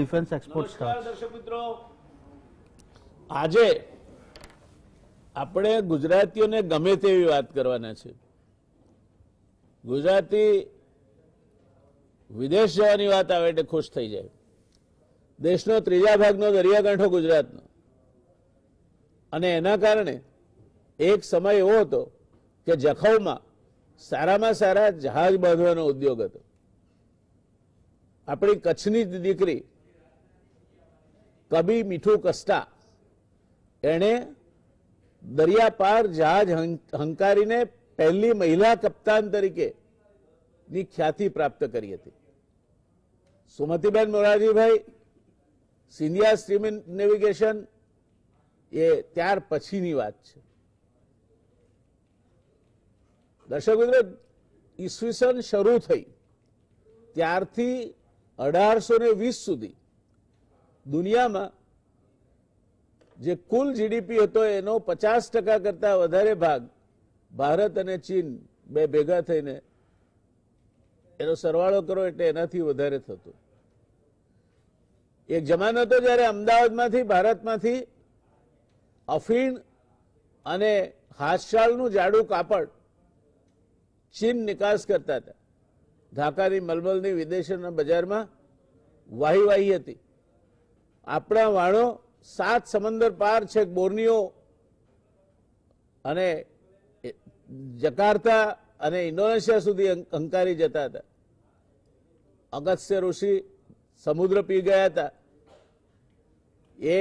defense export starts. દર્શક મિત્રો, આજે આપણે ગુજરાતીઓને ગમે તેવી વાત કરવાના છે. ગુજરાતી વિદેશ જવાની વાત આવે એટલે ખુશ થઈ જાય. દેશનો ત્રીજા ભાગનો દરિયાકાંઠો ગુજરાતનો, અને એના કારણે એક સમય એવો હતો કે જખૌમાં સારામાં સારા જહાજ બાંધવાનો ઉદ્યોગ હતો. આપણી કચ્છની દીકરી કબી મીઠું કસ્ટા, એણે દરિયા પાર જહાજ હંકારીને પહેલી મહિલા કપ્તાન તરીકે ની ખ્યાતિ પ્રાપ્ત કરી હતી. સુમતિબેન મોરારજીભાઈ સિંધિયા સ્ટીમ નેવિગેશન એ ત્યાર પછીની વાત છે. દર્શક મિત્રો, ઈસવીસન શરૂ થઈ ત્યારથી 1820 સુધી દુનિયામાં જે કુલ જીડીપી હતો એનો 50% કરતા વધારે ભાગ ભારત અને ચીન બે ભેગા થઈને, એનો સરવાળો કરો એટલે એનાથી વધારે થતો. એક જમાનો હતો જ્યારે અમદાવાદમાંથી, ભારતમાંથી અફીણ અને હાથશાળનું જાડું કાપડ ચીન નિકાસ કરતા હતા. ઢાકાની મલમલની વિદેશના બજારમાં વાહી હતી. આપણા વાણો 7 સમંદર પાર છે, બોર્નિયો અને જકાર્તા અને ઇન્ડોનેશિયા સુધી હંકારી જતા હતા. અગસ્ત્ય ઋષિ સમુદ્ર પી ગયા હતા. એ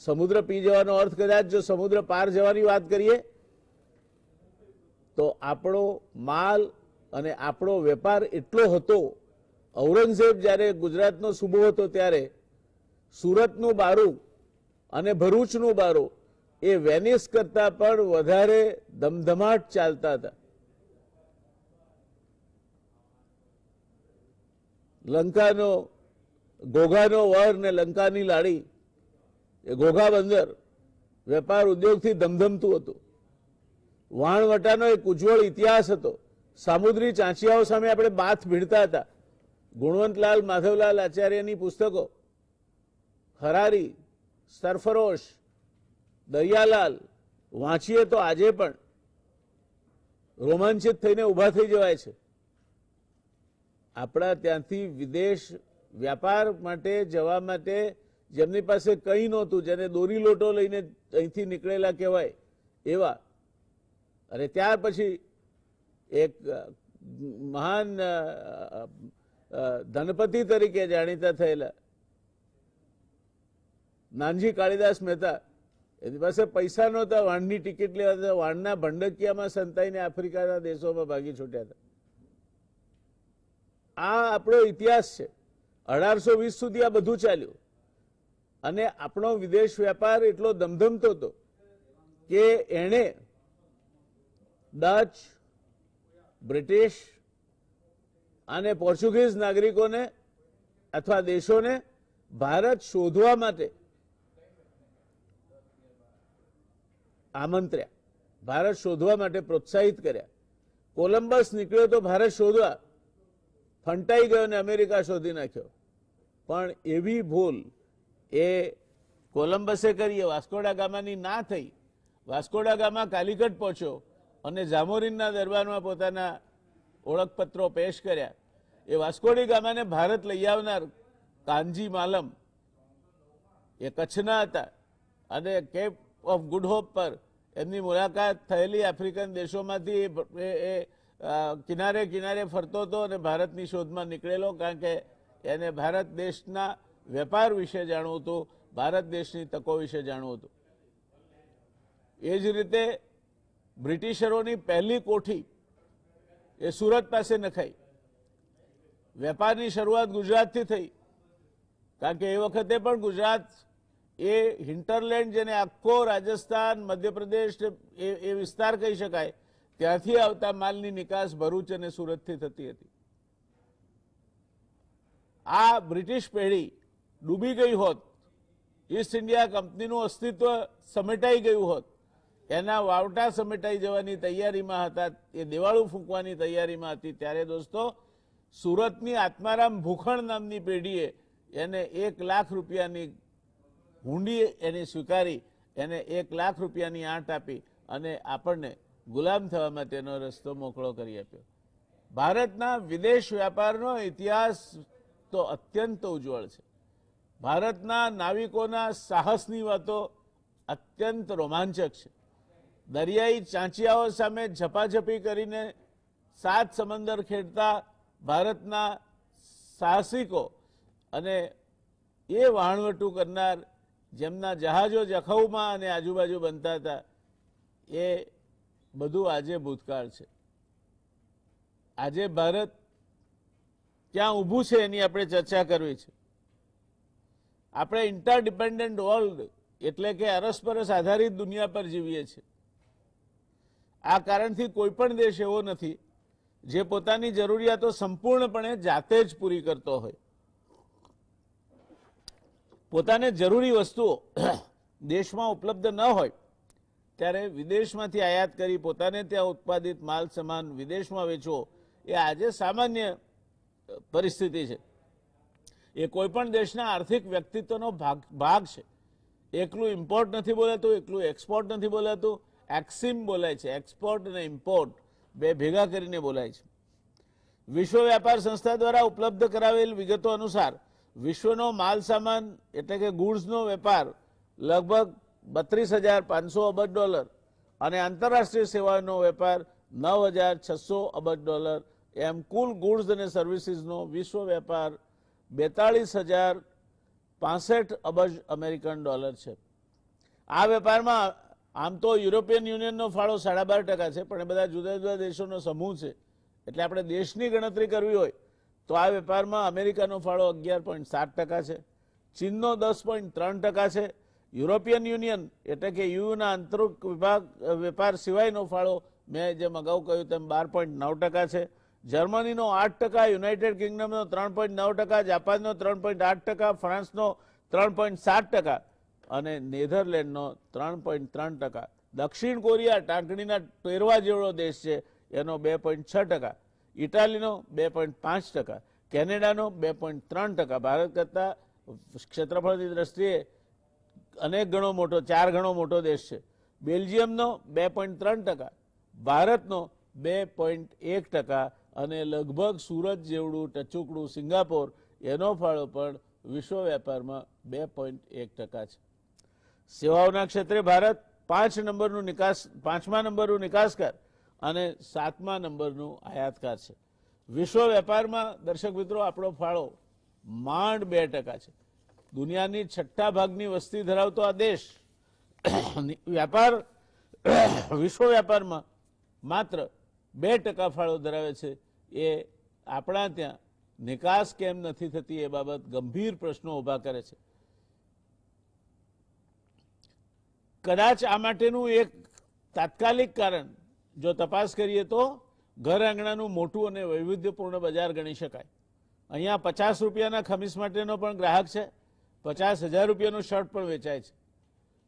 સમુદ્ર પી જવાનો અર્થ કદાચ જો સમુદ્ર પાર જવાની વાત કરીએ તો આપણો માલ અને આપણો વેપાર એટલો હતો. ઔરંગઝેબ જ્યારે ગુજરાતનો સૂબો હતો ત્યારે સુરતનું બારું અને ભરૂચનું બારું એ વેનિસ કરતા પણ વધારે ધમધમાટ ચાલતા હતા. લંકાનો ઘોઘાનો વર ને લંકાની લાડી, એ ઘોઘા બંદર વેપાર ઉદ્યોગથી ધમધમતું હતું. વાણવટાનો એક ઉજ્જવળ ઇતિહાસ હતો. સામુદ્રી ચાંચિયાઓ સામે આપણે બાથ ભીડતા હતા. ગુણવંતલાલ માધવલાલ આચાર્યની પુસ્તકો, હરારી, સરફરોશ, દરિયાલાલ વાંચીએ તો આજે પણ રોમાંચિત થઈને ઉભા થઈ જવાય છે. આપણા ત્યાંથી વિદેશ વ્યાપાર માટે જવા માટે જેમની પાસે કંઈ નહોતું, જેને દોરી લોટો લઈને અહીંથી નીકળેલા કહેવાય એવા, અને ત્યાર પછી એક મહાન ધનપતિ તરીકે જાણીતા થયેલા નાનજી કાળીદાસ મહેતા, એની પાસે પૈસા નહોતા વાણની ટિકિટ લેવા હતા. વાણના ભંડકિયામાં સંતાઈને આફ્રિકાના દેશોમાં ભાગી છૂટ્યા હતા. આ આપણો ઇતિહાસ છે. 1820 સુધી આ બધું ચાલ્યું, અને આપણો વિદેશ વેપાર એટલો ધમધમતો હતો કે એણે ડચ, બ્રિટિશ અને પોર્ચુગીઝ નાગરિકોને અથવા દેશોને ભારત શોધવા માટે આમંત્ર્યા, ભારત શોધવા માટે પ્રોત્સાહિત કર્યા. કોલંબસ નીકળ્યો તો ભારત શોધવા, ફંટાઈ ગયો અને અમેરિકા શોધી નાખ્યો. પણ એવી ભૂલ એ કોલંબસે કરી, વાસ્કોડા ગામાની ના થઈ. વાસ્કોડા ગામા કાલિકટ પહોંચ્યો અને જામોરીનના દરબારમાં પોતાના ઓળખપત્રો પેશ કર્યા. એ વાસ્કોડી ગામાને ભારત લઈ આવનાર કાનજી માલમ એ કચ્છના હતા, અને કેપ ઓફ ગુડ હોપ પર એમની મુલાકાત થયેલી આફ્રિકન દેશોમાંથી એ કિનારે કિનારે ફરતો હતો અને ભારતની શોધમાં નીકળેલો, કારણ કે એને ભારત દેશના વેપાર વિશે જાણવું હતું, ભારત દેશની તકો વિશે જાણવું હતું. એ જ રીતે બ્રિટિશરોની પહેલી કોઠી એ સુરત પાસે નખાઈ. વેપારની શરૂઆત ગુજરાતથી થઈ, કારણ કે એ વખતે પણ ગુજરાત એ હિન્ટરલેન્ડ, જેને આખો રાજસ્થાન, મધ્યપ્રદેશ એ વિસ્તાર કહી શકાય, ત્યાંથી આવતા માલની નિકાસ ભરૂચ અને સુરતથી થતી હતી. આ બ્રિટિશ પેઢી ડૂબી ગઈ હોત, ઈસ્ટ ઇન્ડિયા કંપનીનું અસ્તિત્વ સમેટાઈ ગયું હોત, એના વાવટા સમેટાઈ જવાની તૈયારીમાં હતા, એ દેવાળું ફૂંકવાની તૈયારીમાં હતી, ત્યારે દોસ્તો સુરતની આત્મારામ ભૂખણ નામની પેઢીએ એને 1 લાખ રૂપિયાની હુંડી એની સ્વીકારી, એને 1 લાખ રૂપિયાની આંટ આપી અને આપણને ગુલામ થવા માટેનો રસ્તો મોકળો કરી આપ્યો. ભારતના વિદેશ વ્યાપારનો ઇતિહાસ તો અત્યંત ઉજ્જવળ છે. ભારતના નાવિકોના સાહસની વાતો અત્યંત રોમાંચક છે. દરિયાઈ ચાંચિયાઓ સામે ઝપાઝપી કરીને 7 સમંદર ખેડતા ભારતના સાહસિકો અને એ વહાણવટું કરનાર જેમના જહાજો જખૌમાં અને આજુબાજુ બનતા હતા, એ બધું આજે ભૂતકાળ છે. આજે ભારત ક્યાં ઊભું છે એની આપણે ચર્ચા કરવી છે. આપણે ઇન્ટરડિપેન્ડન્ટ વર્લ્ડ એટલે કે અરસપરસ આધારિત દુનિયા પર જીવીએ છીએ. આ કારણથી કોઈ પણ દેશ એવો નથી જે પોતાની જરૂરિયાતો સંપૂર્ણપણે જાતે જ પૂરી કરતો હોય. પોતાને જરૂરી વસ્તુઓ દેશમાં ઉપલબ્ધ ન હોય ત્યારે વિદેશમાંથી આયાત કરી પોતાને ત્યાં ઉત્પાદિત માલ સામાન વિદેશમાં વેચવો એ આજે સામાન્ય પરિસ્થિતિ છે. એ કોઈ પણ દેશના આર્થિક વ્યક્તિત્વનો ભાગ છે. એકલું ઇમ્પોર્ટ નથી બોલાતું, એકલું એક્સપોર્ટ નથી બોલાતું, એક્સિમ બોલાય છે. એક્સપોર્ટ અને ઇમ્પોર્ટ બે ભેગા કરીને બોલાય છે. વિશ્વ વ્યાપાર સંસ્થા દ્વારા ઉપલબ્ધ કરાવેલ વિગતો અનુસાર વિશ્વનો માલ સામાન એટલે કે ગુડ્સનો વેપાર લગભગ 32,500 અબજ ડોલર અને આંતરરાષ્ટ્રીય સેવાઓનો વેપાર 9,600 અબજ ડોલર, એમ કુલ ગુડ્સ અને સર્વિસીસનો વિશ્વ વેપાર 42,065 અબજ અમેરિકન ડોલર છે. આ વેપારમાં આમ તો યુરોપિયન યુનિયનનો ફાળો 12.5% છે, પણ એ બધા જુદા જુદા દેશોનો સમૂહ છે. એટલે આપણે દેશની ગણતરી કરવી હોય તો આ વેપારમાં અમેરિકાનો ફાળો 11.7% છે, ચીનનો 10.3% છે, યુરોપિયન યુનિયન એટલે કે યુના આંતરિક વેપાર સિવાયનો ફાળો મેં જેમ અગાઉ કહ્યું તેમ 12.9% છે, જર્મનીનો 8%, યુનાઇટેડ કિંગડમનો 3.9%, જાપાનનો 3.8%, ફ્રાન્સનો 3.7% અને નેધરલેન્ડનો 3.3%. દક્ષિણ કોરિયા ટાંકણીના ટેરવા જેવડો દેશ છે, એનો 2.6%, ઇટાલીનો 2.5%, કેનેડાનો 2.3%. ભારત કરતાં ક્ષેત્રફળની દ્રષ્ટિએ અનેક ગણો મોટો 4 ગણો મોટો દેશ છે. બેલ્જિયમનો 2.3%, ભારતનો 2.1% અને લગભગ સુરત જેવડું ટચુકડું સિંગાપોર, એનો ફાળો પણ વિશ્વ વેપારમાં 2.1% છે. સેવાઓના ક્ષેત્રે ભારત 5મા નંબરનું નિકાસકાર અને 7મા નંબરનું આયાતકાર છે. વિશ્વ વેપારમાં દર્શક મિત્રો આપણો ફાળો માંડ 2% છે. દુનિયાની 6ઠા ભાગની વસ્તી ધરાવતો આ દેશ વિશ્વ વેપારમાં માત્ર 2% ફાળો ધરાવે છે. એ આપણા ત્યાં નિકાસ કેમ નથી થતી એ બાબત ગંભીર પ્રશ્નો ઊભા કરે છે. કદાચ આ માટેનું એક તાત્કાલિક કારણ જો તપાસ કરીએ તો ઘર આંગણાનું મોટું અને વૈવિધ્યપૂર્ણ બજાર ગણી શકાય. અહીંયા 50 રૂપિયાના ખમીસ માટેનો પણ ગ્રાહક છે, 50,000 રૂપિયાનું શર્ટ પણ વેચાય છે.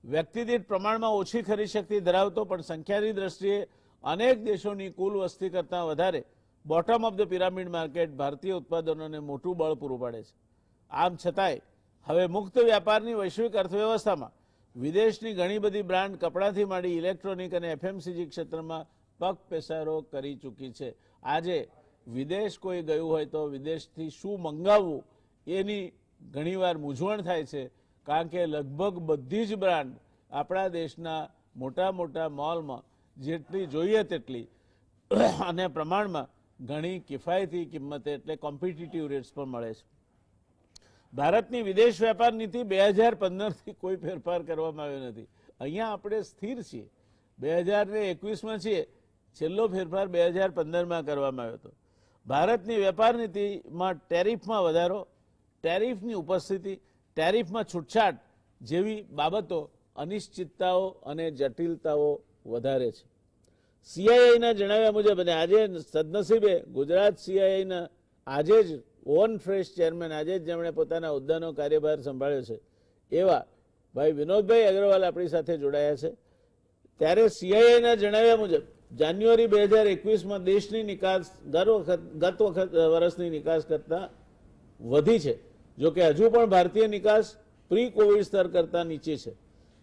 વ્યક્તિદીઠ પ્રમાણમાં ઓછી ખરીદ શક્તિ ધરાવતો પણ સંખ્યાની દ્રષ્ટિએ અનેક દેશોની કુલ વસ્તી કરતાં વધારે bottom of the pyramid market ભારતીય ઉત્પાદનોને મોટું બળ પૂરું પાડે છે. આમ છતાંય હવે મુક્ત વ્યાપારની વૈશ્વિક અર્થવ્યવસ્થામાં વિદેશની ઘણી બધી બ્રાન્ડ કપડાથી માંડી ઇલેક્ટ્રોનિક અને એફએમસીજી ક્ષેત્રમાં પગ પેસારો કરી ચૂકી છે. આજે વિદેશ કોઈ ગયું હોય તો વિદેશથી શું મંગાવવું એની ઘણીવાર મૂંઝવણ થાય છે, કારણ કે લગભગ બધી જ બ્રાન્ડ આપણા દેશના મોટા મોટા મોલમાં જેટલી જોઈએ તેટલી અને પ્રમાણમાં ઘણી કિફાયતી કિંમતે એટલે કોમ્પિટિટિવ રેટ્સ પર મળે છે. ભારતની વિદેશ વેપાર નીતિ 2015થી કોઈ ફેરફાર કરવામાં આવ્યો નથી. અહીંયા આપણે સ્થિર છીએ. 2021માં છીએ, છેલ્લો ફેરફાર 2015માં કરવામાં આવ્યો હતો. ભારતની વેપાર નીતિમાં ટેરિફમાં વધારો, ટેરિફની ઉપસ્થિતિ, ટેરિફમાં છૂટછાટ જેવી બાબતો અનિશ્ચિતતાઓ અને જટિલતાઓ વધારે છે. સીઆઈઆઈના જણાવ્યા મુજબ અને આજે સદનસીબે ગુજરાત સીઆઈઆઈના આજે જ ઓન ફ્રેશ ચેરમેન આજે જ જેમણે પોતાના હોદ્દાનો કાર્યભાર સંભાળ્યો છે એવા ભાઈ વિનોદભાઈ અગ્રવાલ આપણી સાથે જોડાયા છે. ત્યારે સીઆઈઆઈના જણાવ્યા મુજબ જાન્યુઆરી 2021માં દેશની નિકાસ ગત વર્ષની નિકાસ કરતાં વધી છે જો કે હજુ પણ ભારતીય નિકાસ પ્રી કોવિડ સ્તર કરતાં નીચે છે.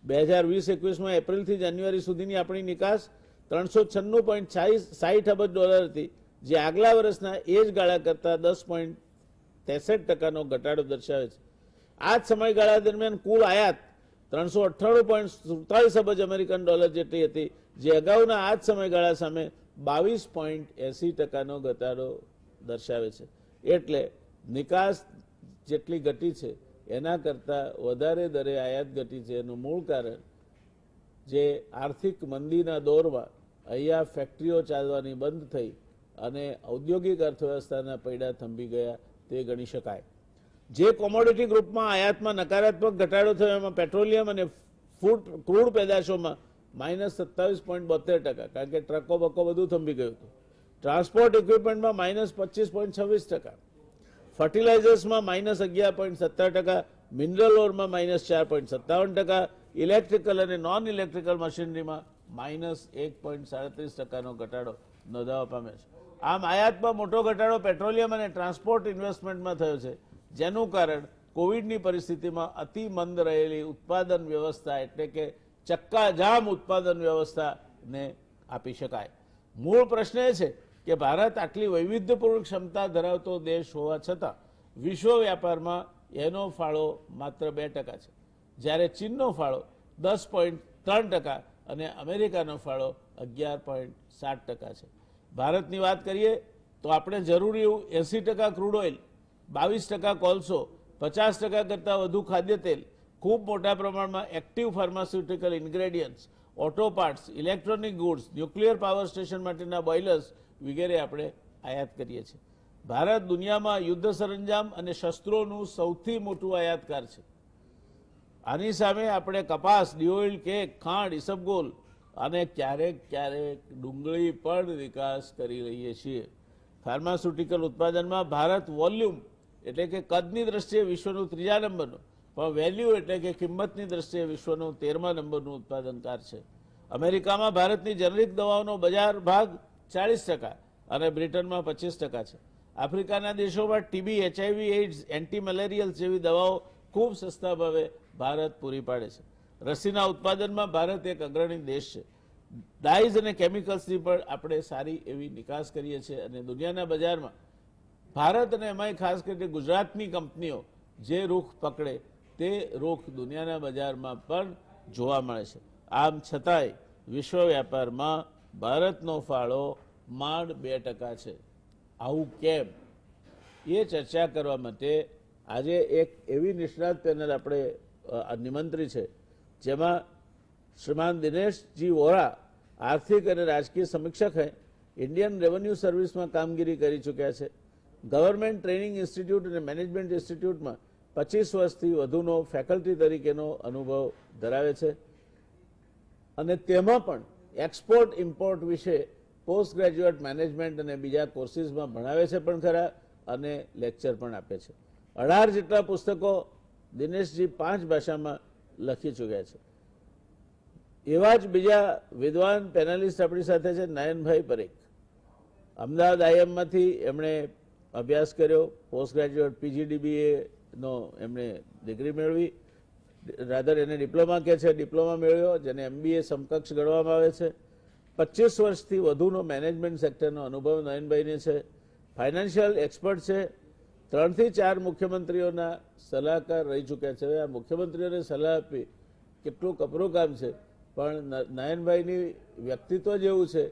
2020-21માં એપ્રિલથી જાન્યુઆરી સુધીની આપણી નિકાસ 396.60 અબજ ડોલર હતી, જે આગલા વર્ષના એ જ ગાળા કરતાં 10.63%નો ઘટાડો દર્શાવે છે. આ જ સમયગાળા દરમિયાન કુલ આયાત 398.47 અબજ અમેરિકન ડોલર જેટલી હતી, જે અગાઉના આ જ સમયગાળા સામે 22.80%નો ઘટાડો દર્શાવે છે. એટલે નિકાસ જેટલી ઘટી છે એના કરતાં વધારે દરે આયાત ઘટી છે. એનું મૂળ કારણ જે આર્થિક મંદીના દોરમાં અહીંયા ફેક્ટરીઓ ચાલવાની બંધ થઈ અને ઔદ્યોગિક અર્થવ્યવસ્થાના પૈડા થંભી ગયા તે ગણી શકાય. જે કોમોડિટી ગ્રુપમાં આયાતમાં નકારાત્મક ઘટાડો થયો એમાં પેટ્રોલિયમ અને ક્રૂડ પેદાશોમાં -27.72%, કારણ કે ટ્રકો બકો બધું થંભી ગયું હતું. ટ્રાન્સપોર્ટ ઇક્વિપમેન્ટમાં -25.26%, ફર્ટિલાઇઝર્સમાં -11.17%, મિનરલ ઓરમાં -4.57%, ઇલેક્ટ્રિકલ અને નોન ઇલેક્ટ્રિકલ મશીનરીમાં -1.37%નો ઘટાડો નોંધાવા પામ્યો છે. આમ આયાતમાં મોટો ઘટાડો પેટ્રોલિયમ અને ટ્રાન્સપોર્ટ ઇન્વેસ્ટમેન્ટમાં થયો છે, જેનું કારણ કોવિડની પરિસ્થિતિમાં અતિ મંદ રહેલી ઉત્પાદન વ્યવસ્થા એટલે કે ચક્કાજામ ઉત્પાદન વ્યવસ્થાને આપી શકાય. મૂળ પ્રશ્ન એ છે કે ભારત આટલી વૈવિધ્યપૂર્ણ ક્ષમતા ધરાવતો દેશ હોવા છતાં વિશ્વ વ્યાપારમાં એનો ફાળો માત્ર 2% છે, જ્યારે ચીનનો ફાળો 10.3% અને અમેરિકાનો ફાળો 11.7% છે. ભારતની વાત કરીએ તો આપણે જરૂરી 80% ક્રૂડ ઓઇલ, 22% કોલસો, 50% કરતાં વધુ ખાદ્ય તેલ, ખૂબ મોટા પ્રમાણમાં active pharmaceutical ingredients, auto parts, electronic goods, nuclear power station માટેના બોઇલર્સ વગેરે આપણે આયાત કરીએ છીએ. ભારત દુનિયામાં યુદ્ધ સરંજામ અને શસ્ત્રોનું સૌથી મોટું આયાતકાર છે. આની સામે આપણે કપાસ, ડિઓઇલ કેક, ખાંડ, ઇસબગોલ અને ક્યારેક ડુંગળી પણ નિકાસ કરી રહીએ છીએ. ફાર્માસ્યુટિકલ ઉત્પાદનમાં ભારત વોલ્યુમ એટલે કે કદની દ્રષ્ટિએ વિશ્વનું 3જા નંબરનું, પણ વેલ્યુ એટલે કે કિંમતની દ્રષ્ટિએ વિશ્વનું 13મા નંબરનું ઉત્પાદનકાર છે. અમેરિકામાં ભારતની જેનરિક દવાઓનો બજાર ભાગ 40% અને બ્રિટનમાં 25% છે. આફ્રિકાના દેશોમાં TB, HIV, AIDS, anti malarial જેવી દવાઓ ખૂબ સસ્તા ભાવે ભારત પૂરી પાડે છે. રસીના ઉત્પાદનમાં ભારત એક અગ્રણી દેશ છે. ડાઇઝ અને કેમિકલ્સની પણ આપણે સારી એવી નિકાસ કરીએ છીએ અને દુનિયાના બજારમાં ભારત અને એમાંય ખાસ કરીને ગુજરાતની કંપનીઓ જે રૂખ પકડે તે રૂખ દુનિયાના બજારમાં પણ જોવા મળે છે. આમ છતાંય વિશ્વ વ્યાપારમાં ભારતનો ફાળો માંડ 2% છે. આવું કેમ? એ ચર્ચા કરવા માટે આજે એક એવી નિષ્ણાત પેનલ આપણે નિમંત્રી છે, જેમાં શ્રીમાન દિનેશજી વોરા આર્થિક અને રાજકીય સમીક્ષક હૈ, ઇન્ડિયન રેવન્યુ સર્વિસમાં કામગીરી કરી ચૂક્યા છે. ગવર્મેન્ટ ટ્રેનિંગ ઇન્સ્ટિટ્યૂટ અને મેનેજમેન્ટ ઇન્સ્ટિટ્યૂટમાં 25 વર્ષથી વધુનો ફેકલ્ટી તરીકેનો અનુભવ ધરાવે છે અને તેમાં પણ એક્સપોર્ટ ઇમ્પોર્ટ વિશે પોસ્ટ ગ્રેજ્યુએટ મેનેજમેન્ટ અને બીજા કોર્સિસમાં ભણાવે છે પણ ખરા અને લેક્ચર પણ આપે છે. 18 જેટલા પુસ્તકો દિનેશજી 5 ભાષામાં લખી ચૂક્યા છે. એવા જ બીજા વિદ્વાન પેનલિસ્ટ આપણી સાથે છે નયનભાઈ પરેખ. અમદાવાદ IIMમાંથી એમણે અભ્યાસ કર્યો, પોસ્ટ ગ્રેજ્યુએટ PGDBAનો એમણે ડિગ્રી મેળવી, રાધર એને ડિપ્લોમા કહે છે, ડિપ્લોમા મેળવ્યો, જેને MBA સમકક્ષ ગણવામાં આવે છે. 25 વર્ષથી વધુનો મેનેજમેન્ટ સેક્ટરનો અનુભવ નયનભાઈને છે. ફાઇનાન્શિયલ એક્સપર્ટ છે. 3 થી 4 મુખ્યમંત્રીઓના સલાહકાર રહી ચૂક્યા છે. આ મુખ્યમંત્રીઓને સલાહ આપી કેટલું કપરું કામ છે, પણ નયનભાઈની વ્યક્તિત્વ જેવું છે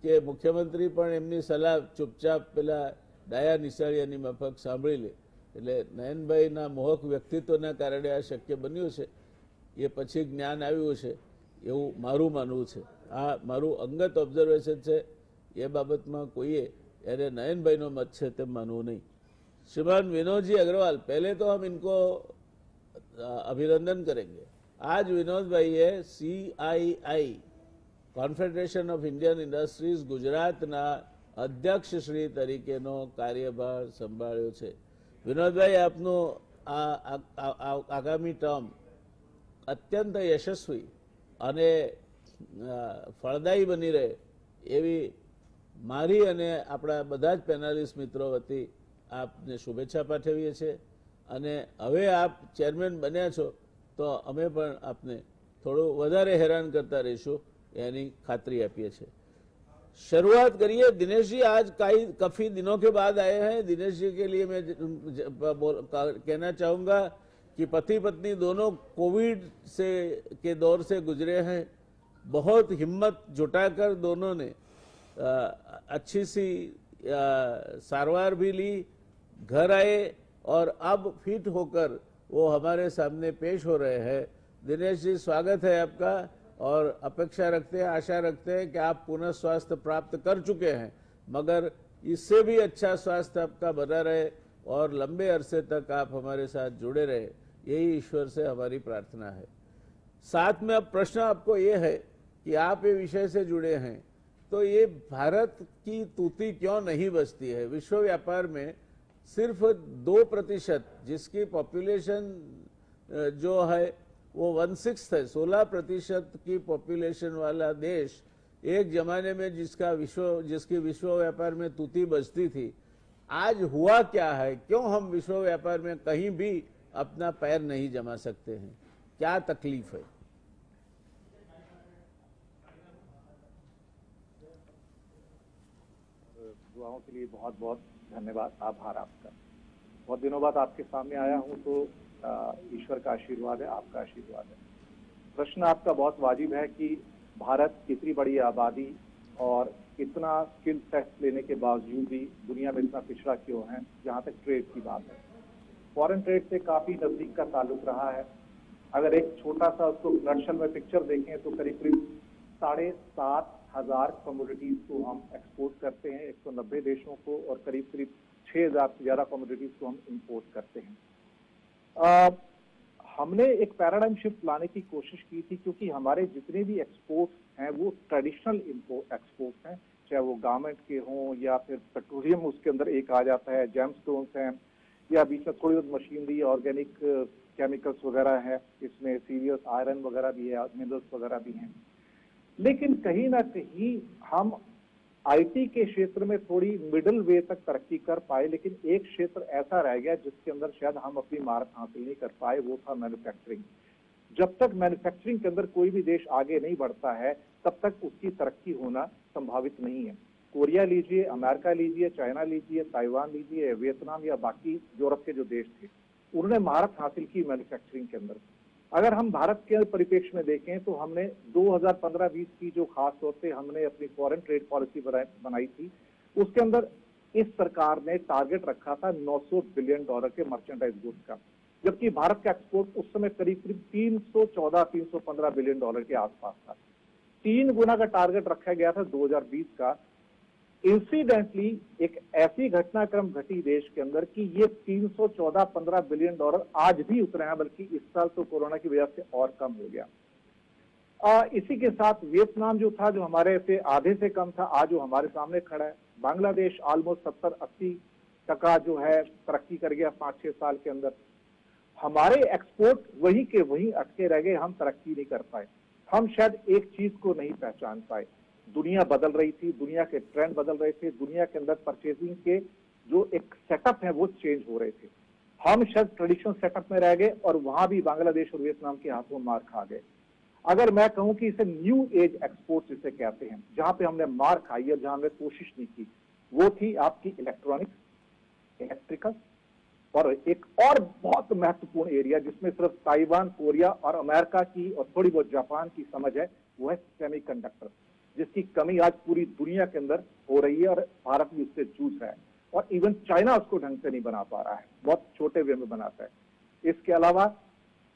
કે મુખ્યમંત્રી પણ એમની સલાહ ચૂપચાપ પેલા ડાયા નિશાળિયાની માફક સાંભળી લે. એટલે નયનભાઈના મોહક વ્યક્તિત્વના કારણે આ શક્ય બન્યું છે. એ પછી જ્ઞાન આવ્યું છે એવું મારું માનવું છે. આ મારું અંગત ઓબ્ઝર્વેશન છે. એ બાબતમાં કોઈએ એને નયનભાઈનો મત છે તેમ માનવું નહીં. श्रीमान विनोद जी अग्रवाल, पहले तो हम इनको अभिनंदन करेंगे. आज विनोद भाई है CII confederation of Indian industries गुजरातना अध्यक्ष श्री तरीकेनो कार्यभार संभाळ्यो छे. विनोद भाई, आपनो आगामी टर्म अत्यंत यशस्वी અને ફળદાયી બની રહે એવી મારી અને આપણા બધા જ પેનલિસ્ટ મિત્રો વતી આપને શુભેચ્છા પાઠવીએ છીએ અને હવે આપ ચેરમેન બન્યા છો તો અમે પણ આપને થોડું વધારે હેરાન करता રહીશું यानी खातरी આપીએ છીએ। शुरुआत करिए दिनेश जी, आज काफी दिनों के बाद आए हैं। दिनेश जी के लिए मैं कहना चाहूंगा कि पति पत्नी दोनों कोविड से के दौर से गुजरे हैं। बहुत हिम्मत जुटाकर दोनों ने अच्छी सी सारवार भी ली, घर आए और अब फिट होकर वो हमारे सामने पेश हो रहे हैं। दिनेश जी, स्वागत है आपका और अपेक्षा रखते हैं, आशा रखते हैं कि आप पुनः स्वास्थ्य प्राप्त कर चुके हैं, मगर इससे भी अच्छा स्वास्थ्य आपका बना रहे और लंबे अरसे तक आप हमारे साथ जुड़े रहे, यही ईश्वर से हमारी प्रार्थना है। साथ में अब प्रश्न आपको ये है कि आप ये विषय से जुड़े हैं, तो ये भारत की तूती क्यों नहीं बचती है? विश्व व्यापार में सिर्फ 2% जिसकी पॉपुलेशन जो है वो 1/6 है, 16% की पॉपुलेशन वाला देश एक जमाने में जिसकी विश्व व्यापार में तूती बजती थी, आज हुआ क्या है? क्यों हम विश्व व्यापार में कहीं भी अपना पैर नहीं जमा सकते हैं? क्या तकलीफ है? दुआओं के लिए बहुत बहुत धन्यवाद, आभार आपका। बहुत दिनों बाद आपके सामने आया हूं तो ईश्वर का आशीर्वाद है, आपका आशीर्वाद है। प्रश्न आपका बहुत वाजिब है कि भारत इतनी बड़ी आबादी और इतना स्किल सेट लेने के बावजूद भी दुनिया में इतना पिछड़ा क्यों है। जहां तक ट्रेड की बात है, फॉरेन ट्रेड से काफी नजदीक का ताल्लुक रहा है। अगर एक छोटा सा उसको नक्शल में पिक्चर देखें तो करीब करीब 7,500 कमोडिटीज को हम एक्सपोर्ट करते हैं 190 देशों को, और करीब करीब 6,000 से ज्यादा कमोडिटीज को हम इंपोर्ट करते हैं। हमने एक पैराडाइम शिफ्ट लाने की कोशिश की थी, क्योंकि हमारे जितने भी एक्सपोर्ट्स हैं वो ट्रेडिशनल एक्सपोर्ट्स हैं, चाहे वो गारमेंट के हों या फिर पेट्रोलियम उसके अंदर एक आ जाता है, जेमस्टोन्स हैं, या बीच में थोड़ी बहुत मशीनरी, ऑर्गेनिक केमिकल्स वगैरह है, इसमें सीरियस आयरन वगैरह भी है, मिनरल्स वगैरह भी हैं। लेकिन कहीं ना कहीं हम आईटी के क्षेत्र में थोड़ी मिडिल वे तक तरक्की कर पाए, लेकिन एक क्षेत्र ऐसा रह गया जिसके अंदर शायद हम अपनी महारत हासिल नहीं कर पाए, वो था मैन्युफैक्चरिंग। जब तक मैन्युफैक्चरिंग के अंदर कोई भी देश आगे नहीं बढ़ता है तब तक उसकी तरक्की होना संभावित नहीं है। कोरिया लीजिए, अमेरिका लीजिए, चाइना लीजिए, ताइवान लीजिए, वियतनाम या बाकी यूरोप के जो देश थे, उन्होंने महारत हासिल की मैन्युफैक्चरिंग के अंदर। अगर हम भारत के परिप्रेक्ष्य में देखें तो हमने 2015-20 की जो खास तौर पे हमने अपनी फॉरेन ट्रेड पॉलिसी बनाई थी, उसके अंदर इस सरकार ने टारगेट रखा था $900 बिलियन के मर्चेंडाइज गुड्स का, जबकि भारत का एक्सपोर्ट उस समय करीब करीब 314-315 बिलियन डॉलर के आसपास था। 3 गुना का टारगेट रखा गया था 2020 का। इंसिडेंटली एक ऐसी घटनाक्रम घटी देश के अंदर कि ये 314-15 बिलियन डॉलर आज भी उतरे हैं, बल्कि इस साल तो कोरोना की वजह से और कम हो गया। इसी के साथ वियतनाम जो था, जो हमारे से आधे से कम था, आज वो हमारे सामने खड़ा है। बांग्लादेश ऑलमोस्ट 70-80% जो है तरक्की कर गया 5-6 साल के अंदर। हमारे एक्सपोर्ट वही के वही अटके रह गए, हम तरक्की नहीं कर पाए। हम शायद एक चीज को नहीं पहचान पाए, दुनिया बदल रही थी, दुनिया के ट्रेंड बदल रहे थे, दुनिया के अंदर परचेजिंग के जो एक सेटअप है वो चेंज हो रहे थे। हम शायद ट्रेडिशनल सेटअप में रह गए और वहां भी बांग्लादेश और वियतनाम के हाथों मार खा गए। अगर मैं कहूं कि इसे न्यू एज एक्सपोर्ट्स जिसे कहते हैं, जहां पे हमने मार खाई और जहां हमने कोशिश नहीं की, वो थी आपकी इलेक्ट्रॉनिक्स, इलेक्ट्रिकल, और एक और बहुत महत्वपूर्ण एरिया जिसमें सिर्फ ताइवान, कोरिया और अमेरिका की और थोड़ी बहुत जापान की समझ है, वो है सेमीकंडक्टर, जिसकी कमी आज पूरी दुनिया के अंदर हो रही है और भारत भी उससे जूझ रहा है, और इवन चाइना उसको ढंग से नहीं बना पा रहा है, बहुत छोटे वे में बनाता है। इसके अलावा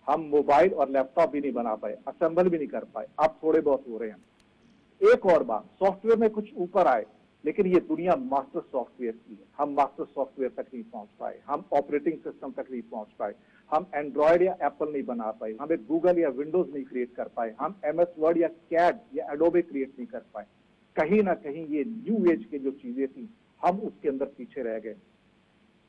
हम मोबाइल और लैपटॉप भी नहीं बना पाए, असेंबल भी नहीं कर पाए, अब थोड़े बहुत हो रहे हैं। एक और बात, सॉफ्टवेयर में कुछ ऊपर आए, लेकिन ये दुनिया मास्टर सॉफ्टवेयर की है, हम मास्टर सॉफ्टवेयर तक नहीं पहुंच पाए, हम ऑपरेटिंग सिस्टम तक नहीं पहुंच पाए, हम एंड्रॉयड या एप्पल नहीं बना पाए, हम एक गूगल या विंडोज नहीं क्रिएट कर पाए, हम एमएस वर्ड या कैड या एडोबे क्रिएट नहीं कर पाए। कहीं ना कहीं ये न्यू एज के जो चीजें थी, हम उसके अंदर पीछे रह गए।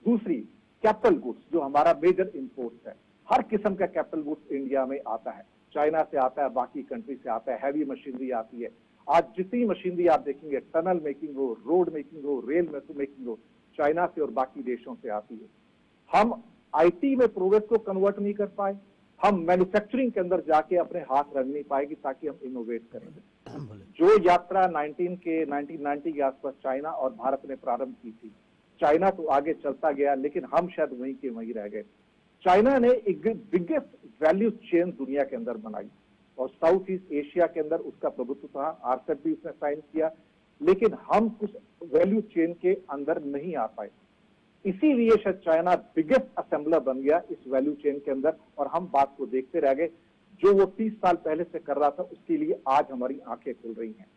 दूसरी, कैपिटल गुड्स जो हमारा मेजर इंपोर्ट है, हर किस्म का कैपिटल गुड्स इंडिया में आता है, चाइना से आता है, बाकी कंट्री से आता है, हैवी मशीनरी आती है। आज जितनी मशीनरी आप देखेंगे, टनल मेकिंग हो, रोड मेकिंग हो, रेल मेकिंग हो, चाइना से और बाकी देशों से आती है। हम आईटी में प्रोग्रेस को कन्वर्ट नहीं कर पाए, हम मैन्युफैक्चरिंग के अंदर जाके अपने हाथ रख नहीं पाएगी ताकि हम इनोवेट करें। जो यात्रा 1990 के आसपास चाइना और भारत ने प्रारंभ की थी, चाइना तो आगे चलता गया लेकिन हम शायद वहीं के वहीं रह गए। चाइना ने एक बिगेस्ट वैल्यू चेन दुनिया के अंदर बनाई और साउथ ईस्ट एशिया के अंदर उसका प्रभुत्व था, आरसेप भी उसने साइन किया, लेकिन हम उस वैल्यू चेन के अंदर नहीं आ पाए। इसीलिए शायद चाइना बिगेस्ट असेंबलर बन गया इस वैल्यू चेन के अंदर और हम बात को देखते रह गए। जो वो 30 साल पहले से कर रहा था उसके लिए आज हमारी आंखें खुल रही हैं।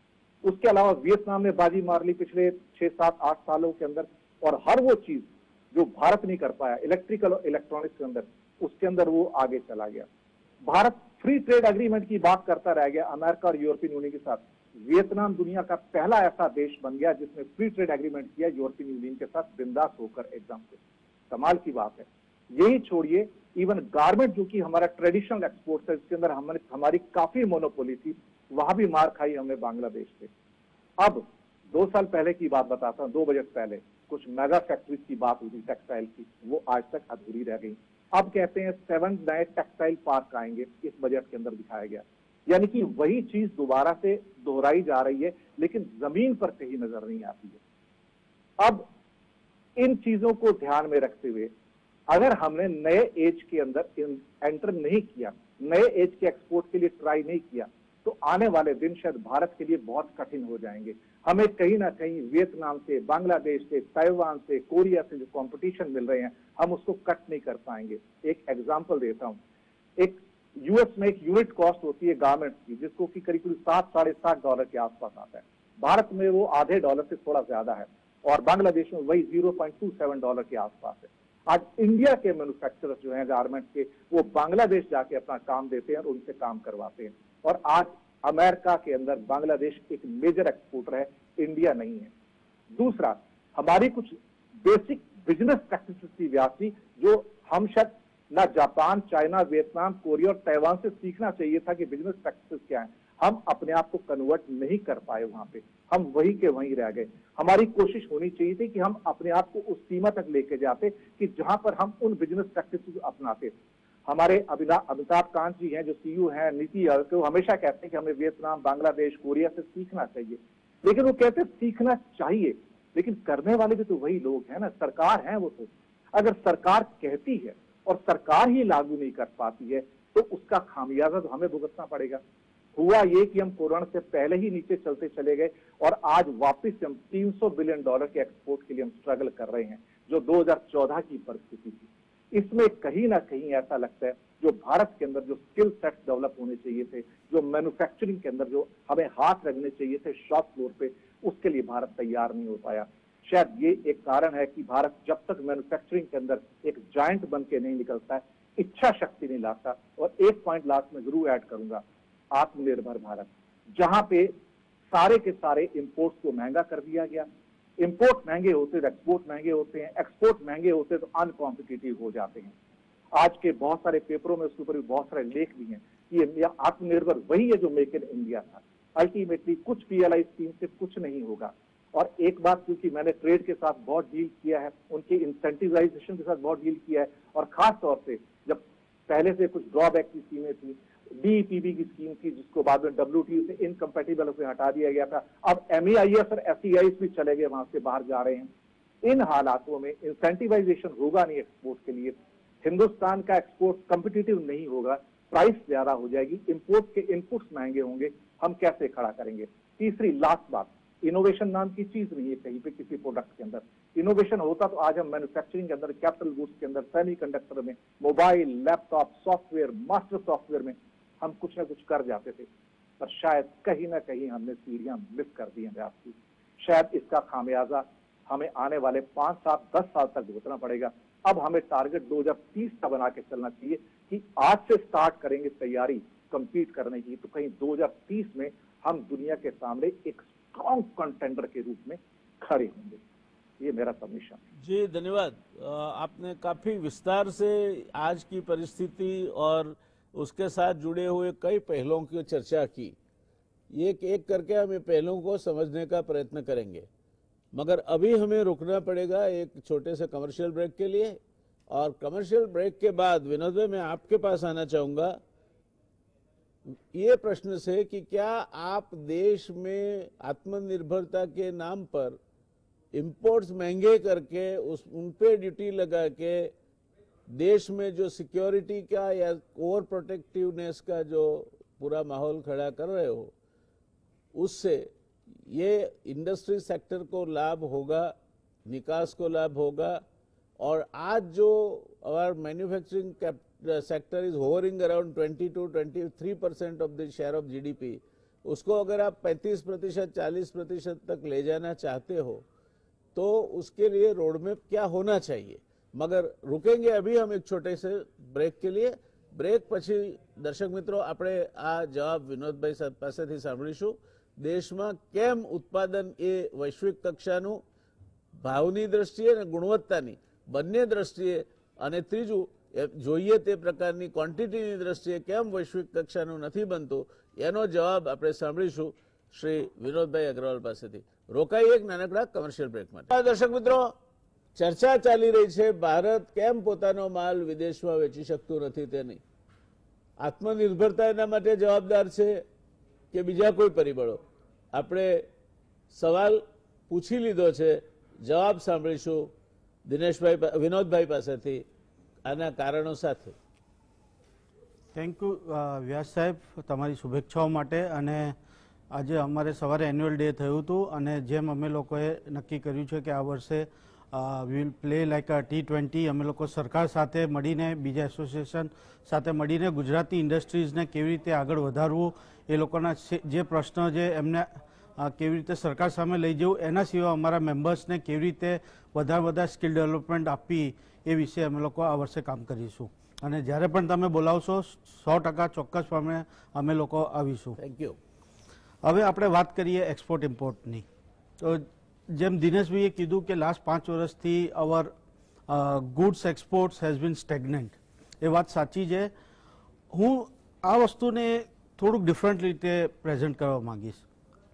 उसके अलावा वियतनाम ने बाजी मार ली पिछले 6, 7, 8 सालों के अंदर और हर वो चीज जो भारत नहीं कर पाया इलेक्ट्रिकल और इलेक्ट्रॉनिक्स के अंदर, उसके अंदर वो आगे चला गया। भारत फ्री ट्रेड एग्रीमेंट की बात करता रह गया अमेरिका और यूरोपियन यूनियन के साथ। वियतनाम दुनिया का पहला ऐसा देश बन गया जिसने फ्री ट्रेड एग्रीमेंट किया यूरोपियन यूनियन के साथ बिंदास होकर एकदम से। कमाल की बात है। यही छोड़िए, इवन गारमेंट जो कि हमारा ट्रेडिशनल एक्सपोर्ट है, इसके अंदर हमारी काफी मोनोपोली थी, वहां भी मार खाई हमने बांग्लादेश से। अब 2 साल पहले की बात बताता हूं, 2 बजट पहले कुछ मेगा फैक्ट्रीज की बात हुई थी टेक्सटाइल की, वो आज तक अधूरी रह गई। अब कहते हैं 7 नए टेक्सटाइल पार्क आएंगे, इस बजट के अंदर दिखाया गया। यानी कि वही चीज दोबारा से दोहराई जा रही है लेकिन जमीन पर कहीं नजर नहीं आती है। अब इन चीजों को ध्यान में रखते हुए अगर हमने नए एज के अंदर एंटर नहीं किया, नए एज के एक्सपोर्ट के लिए ट्राई नहीं किया, तो आने वाले दिन शायद भारत के लिए बहुत कठिन हो जाएंगे। हमें कहीं ना कहीं वियतनाम से, बांग्लादेश से, ताइवान से, कोरिया से जो कंपटीशन मिल रहे हैं, हम उसको कट नहीं कर पाएंगे। एक एग्जांपल देता हूं। एक यूएस में एक यूनिट कॉस्ट होती है गारमेंट्स की, जिसको कि करीब $7, साढ़े $7 के आसपास आता है। भारत में वो आधे डॉलर से थोड़ा ज्यादा है और बांग्लादेश में वही $0.27 के आसपास है। आज इंडिया के मैन्युफैक्चरर्स जो हैं गारमेंट्स के, वो बांग्लादेश जाके अपना काम देते हैं और उनसे काम करवाते हैं। और आज अमेरिका के अंदर बांग्लादेश एक मेजर एक्सपोर्टर है, इंडिया नहीं है। दूसरा, हमारी कुछ बेसिक बिजनेस प्रैक्टिसेस की व्याप्ति जो हम शायद ना जापान, चाइना, वियतनाम, कोरिया और ताइवान से सीखना चाहिए था कि बिजनेस प्रैक्टिसेस क्या है, हम अपने आप को कन्वर्ट नहीं कर पाए वहां पे, हम वहीं के वहीं रह गए। हमारी कोशिश होनी चाहिए थी कि हम अपने आप को उस सीमा तक लेके जाते कि जहां पर हम उन बिजनेस प्रैक्टिसेस को अपनाते। हमारे अमिताभ कांत जी हैं जो सीईओ हैं नीति आयोग के, वो हमेशा कहते हैं कि हमें वियतनाम, बांग्लादेश, कोरिया से सीखना चाहिए। लेकिन वो कहते हैं सीखना चाहिए, लेकिन करने वाले भी तो वही लोग हैं ना, सरकार है वो तो। अगर सरकार कहती है और सरकार ही लागू नहीं कर पाती है तो उसका खामियाजा तो हमें भुगतना पड़ेगा। हुआ ये कि हम कोरोना से पहले ही नीचे चलते चले गए और आज वापस हम $300 बिलियन के एक्सपोर्ट के लिए हम स्ट्रगल कर रहे हैं, जो 2014 की परिस्थिति थी। इसमें कहीं ना कहीं ऐसा लगता है जो भारत के अंदर जो स्किल सेट डेवलप होने चाहिए थे, जो मैन्युफैक्चरिंग के अंदर जो हमें हाथ रखने चाहिए थे शॉप फ्लोर पे, उसके लिए भारत तैयार नहीं हो पाया। शायद ये एक कारण है कि भारत जब तक मैन्युफैक्चरिंग के अंदर एक जायंट बन के नहीं निकलता है, इच्छा शक्ति नहीं लाता। और एक पॉइंट लास्ट में जरूर ऐड करूंगा, आत्मनिर्भर भारत, जहां पे सारे के सारे इंपोर्ट्स को महंगा कर दिया गया। इंपोर्ट महंगे होते तो एक्सपोर्ट महंगे होते हैं, एक्सपोर्ट महंगे होते तो अनकॉम्पिटिटिव हो जाते हैं। आज के बहुत सारे पेपरों में उसके ऊपर भी बहुत सारे लेख भी हैं कि ये आत्मनिर्भर वही है जो मेक इन इंडिया था। अल्टीमेटली कुछ पीएलआई स्कीम से कुछ नहीं होगा। और एक बात, क्योंकि मैंने ट्रेड के साथ बहुत डील किया है, उनके इंसेंटिवाइजेशन के साथ बहुत डील किया है, और खास तौर से जब पहले से कुछ ड्रॉबैक की स्कीमें थी, डीपीबी की स्कीम थी जिसको बाद में डब्ल्यूटीओ से इनकम्पेटिबल से हटा दिया गया था, अब एमईआईएस और एसईआईएस भी चले गए, वहां से बाहर जा रहे हैं। इन हालातों में इंसेंटिवाइजेशन होगा नहीं एक्सपोर्ट के लिए, हिंदुस्तान का एक्सपोर्ट कंपिटिटिव नहीं होगा, प्राइस ज्यादा हो जाएगी, इंपोर्ट के इनपुट्स महंगे होंगे, हम कैसे खड़ा करेंगे। तीसरी लास्ट बात, इनोवेशन नाम की चीज नहीं है कहीं पे किसी प्रोडक्ट के अंदर। इनोवेशन होता तो आज हम मैन्युफैक्चरिंग के अंदर, कैपिटल गुड्स के अंदर, सेमीकंडक्टर में, mobile, laptop, software, master software में हम कुछ ना कुछ कर जाते थे। पर शायद कहीं ना कहीं हमने सीढ़ियां मिस कर दी हैं आपकी। शायद इसका खामियाजा हमें आने वाले 5, 7, 10 साल तक भुगतना पड़ेगा। अब हमें टारगेट 2030 का बना के चलना चाहिए कि आज से स्टार्ट करेंगे तैयारी कंपीट करने की, तो कहीं 2030 में हम दुनिया के सामने एक स्ट्रॉन्ग कंटेंडर के रूप में खड़े होंगे। ये मेरा सबमिशन है। जी धन्यवाद। आपने काफी विस्तार से आज की परिस्थिति और उसके साथ जुड़े हुए कई पहलुओं की चर्चा की। एक एक करके हम ये पहलुओं को समझने का प्रयत्न करेंगे, मगर अभी हमें रुकना पड़ेगा एक छोटे से कमर्शियल ब्रेक के लिए, और कमर्शियल ब्रेक के बाद विनोद भाई मैं आपके पास आना चाहूंगा ये प्रश्न से कि क्या आप देश में आत्मनिर्भरता के नाम पर इंपोर्ट्स महंगे करके उन पे ड्यूटी लगा के देश में जो सिक्योरिटी का या ओवर प्रोटेक्टिवनेस का जो पूरा माहौल खड़ा कर रहे हो, उससे ये इंडस्ट्री सेक्टर को लाभ होगा, निकास को लाभ होगा। और आज जो our manufacturing sector is hovering around 20 to 23% of the share of GDP, उसको अगर आप 35% 40% तक ले जाना चाहते हो तो उसके लिए रोड मैप क्या होना चाहिए। मगर रुकेंगे अभी हम एक छोटे से ब्रेक के लिए। ब्रेक પછી દર્શક મિત્રો આપણે આ જવાબ વિનોદભાઈ પાસેથી સાંભળીશું। દેશમાં કેમ ઉત્પાદન એ વૈશ્વિક કક્ષાનું ભાવની દ્રષ્ટિએ અને ગુણવત્તાની બંને દ્રષ્ટિએ અને ત્રીજું જોઈએ તે પ્રકારની ક્વોન્ટિટીની દ્રષ્ટિએ કેમ વૈશ્વિક કક્ષાનું નથી બનતું એનો જવાબ આપણે સાંભળીશું શ્રી વિનોદભાઈ અગ્રવાલ પાસેથી। રોકાઈ એક નાનકડા કમર્શિયલ બ્રેક માટે। દર્શક મિત્રો, ચર્ચા ચાલી રહી છે ભારત કેમ પોતાનો માલ વિદેશમાં વેચી શકતું નથી તેની। આત્મનિર્ભરતા એના માટે જવાબદાર છે કે બીજા કોઈ પરિબળો? આપણે સવાલ પૂછી લીધો છે, જવાબ સાંભળીશું દિનેશભાઈ વિનોદભાઈ પાસેથી આના કારણો સાથે। થેન્ક યુ વ્યાસ સાહેબ, તમારી શુભેચ્છાઓ માટે। અને આજે અમારે સવારે એન્યુઅલ ડે થયું હતું અને જેમ અમે લોકોએ નક્કી કર્યું છે કે આ વર્ષે we will play like a T20, અમે લોકો સરકાર સાથે મળીને, બીજા એસોસિએશન સાથે મળીને ગુજરાતી ઇન્ડસ્ટ્રીઝને કેવી રીતે આગળ વધારવું, એ લોકોના જે પ્રશ્નો છે એમને કેવી રીતે સરકાર સામે લઈ જવું, એના સિવાય અમારા મેમ્બર્સને કેવી રીતે વધારે સ્કિલ ડેવલપમેન્ટ આપવી એ વિશે અમે લોકો આ વર્ષે કામ કરીશું। અને જ્યારે પણ તમે બોલાવશો 100% ચોક્કસપણે અમે લોકો આવીશું। Thank you. હવે આપણે વાત કરીએ એક્સપોર્ટ ઇમ્પોર્ટની। તો જેમ દિનેશભાઈએ કીધું કે લાસ્ટ 5 વર્ષથી our goods exports has been stagnant, એ વાત સાચી છે। હું આ વસ્તુને થોડુંક ડિફરન્ટ રીતે પ્રેઝન્ટ કરવા માંગીશ।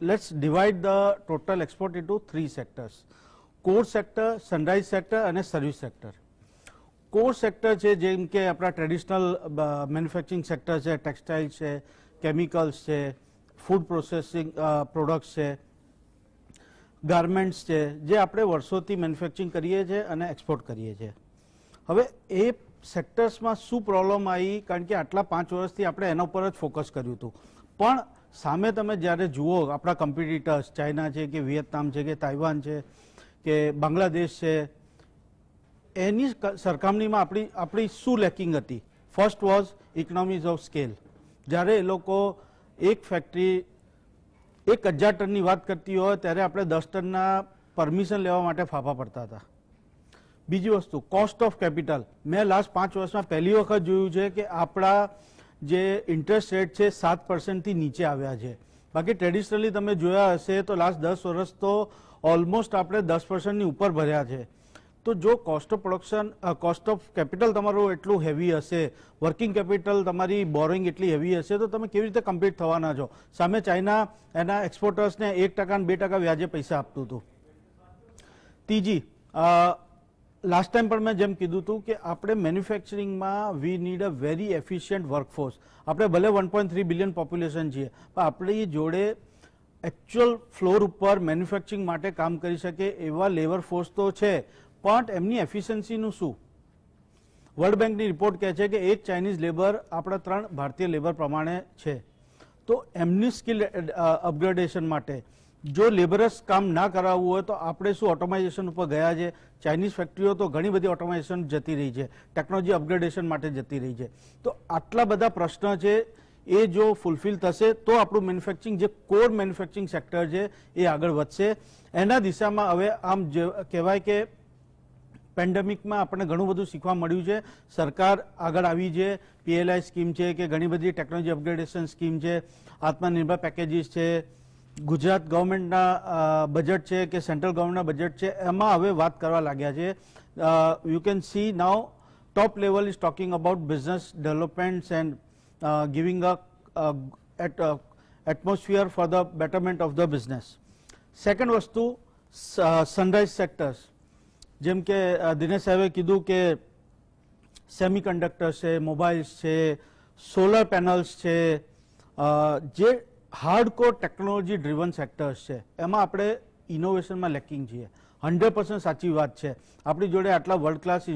Let's divide the total export into 3 sectors: core sector, sunrise sector અને સર્વિસ સેક્ટર। કોર સેક્ટર છે જેમ કે આપણા ટ્રેડિશનલ મેન્યુફેક્ચરિંગ સેક્ટર છે, ટેક્સટાઇલ છે, કેમિકલ્સ છે, ફૂડ પ્રોસેસિંગ પ્રોડક્ટ્સ છે, ગાર્મેન્ટ્સ છે, જે આપણે વર્ષોથી મેન્યુફેક્ચરિંગ કરીએ છીએ અને એક્સપોર્ટ કરીએ છીએ। હવે એ સેક્ટર્સમાં શું પ્રોબ્લેમ આવી, કારણ કે આટલા 5 વર્ષથી આપણે એના ઉપર જ ફોકસ કર્યું હતું, પણ સામે તમે જ્યારે જુઓ આપણા કોમ્પિટિટર્સ ચાઇના છે કે વિયેતનામ છે કે તાઇવાન છે કે બાંગ્લાદેશ છે, એની સરખામણીમાં આપણી શું લેકિંગ હતી? First was economies of scale. જ્યારે એ લોકો એક ફેક્ટરી 1000 ટનની વાત કરતી હોય ત્યારે આપણે 10 ટનના પરમિશન લેવા માટે ફાફા પડતા હતા। બીજી વસ્તુ કોસ્ટ ઓફ કેપિટલ, મેં લાસ્ટ 5 વર્ષમાં પહેલી વખત જોયું છે કે આપણા જે ઇન્ટરેસ્ટ રેટ છે 7%થી નીચે આવ્યા છે। બાકી ટ્રેડિશનલી તમે જોયા હશે તો લાસ્ટ 10 વર્ષ તો ઓલમોસ્ટ આપણે 10%ની ઉપર ભર્યા છે। તો જો cost of production, cost of capital તમારું એટલું હેવી હશે, વર્કિંગ કેપિટલ તમારી બોરોઈંગ એટલી હેવી હશે, તો તમે કેવી રીતે કમ્પીટ થવાના છો? સામે ચાઇના એના એક્સપોર્ટર્સને 1% અને 2% વ્યાજે પૈસા આપતું હતું। ત્રીજી, લાસ્ટ ટાઈમ પણ મેં જેમ કીધું હતું કે આપણે મેન્યુફેક્ચરિંગમાં we need a very efficient workforce. આપણે ભલે 1.3 બિલિયન પોપ્યુલેશન છીએ, પણ આપણી જોડે એકચ્યુઅલ ફ્લોર ઉપર મેન્યુફેક્ચરિંગ માટે કામ કરી શકે એવા લેબર ફોર્સ તો છે, પણ એમની એફિશિયન્સીનું શું? વર્લ્ડ બેંકની રિપોર્ટ કહે છે કે એક ચાઇનીઝ લેબર આપણા 3 ભારતીય લેબર પ્રમાણે છે। તો એમની સ્કિલ અપગ્રેડેશન માટે જો લેબરસ કામ ના કરાવવું હોય તો આપણે શું ઓટોમાઇઝેશન ઉપર ગયા છે? ચાઇનીઝ ફેક્ટરીઓ તો ઘણી બધી ઓટોમાઇઝેશન જતી રહી છે, ટેકનોલોજી અપગ્રેડેશન માટે જતી રહી છે। તો આટલા બધા પ્રશ્ન છે, એ જો ફૂલફિલ થશે તો આપણું મેન્યુફેક્ચરિંગ જે કોર મેન્યુફેક્ચરિંગ સેક્ટર છે એ આગળ વધશે। એના દિશામાં હવે આમ કહેવાય કે પેન્ડેમિકમાં આપણને ઘણું બધું શીખવા મળ્યું છે। સરકાર આગળ આવી છે, PLI સ્કીમ છે કે ઘણી બધી ટેકનોલોજી અપગ્રેડેશન સ્કીમ છે, આત્મનિર્ભર પેકેજીસ છે, ગુજરાત ગવર્મેન્ટના બજેટ છે કે સેન્ટ્રલ ગવર્મેન્ટના બજેટ છે, એમાં હવે વાત કરવા લાગ્યા છે। You can see now top level is talking about business developments and giving a atmosphere for the betterment of the business. Second વસ્તુ, સનરાઇઝ સેક્ટર્સ, જેમ કે દિનેશ સાહેબે કીધું કે સેમિકન્ડક્ટર્સ છે, મોબાઈલ્સ છે, સોલર પેનલ્સ છે, જે હાર્ડકોર ટેકનોલોજી ડ્રીવન સેક્ટર્સ છે એમાં આપણે ઇનોવેશનમાં લેકિંગ છીએ. 100% સાચી વાત છે. આપણી જોડે આટલા વર્લ્ડ ક્લાસ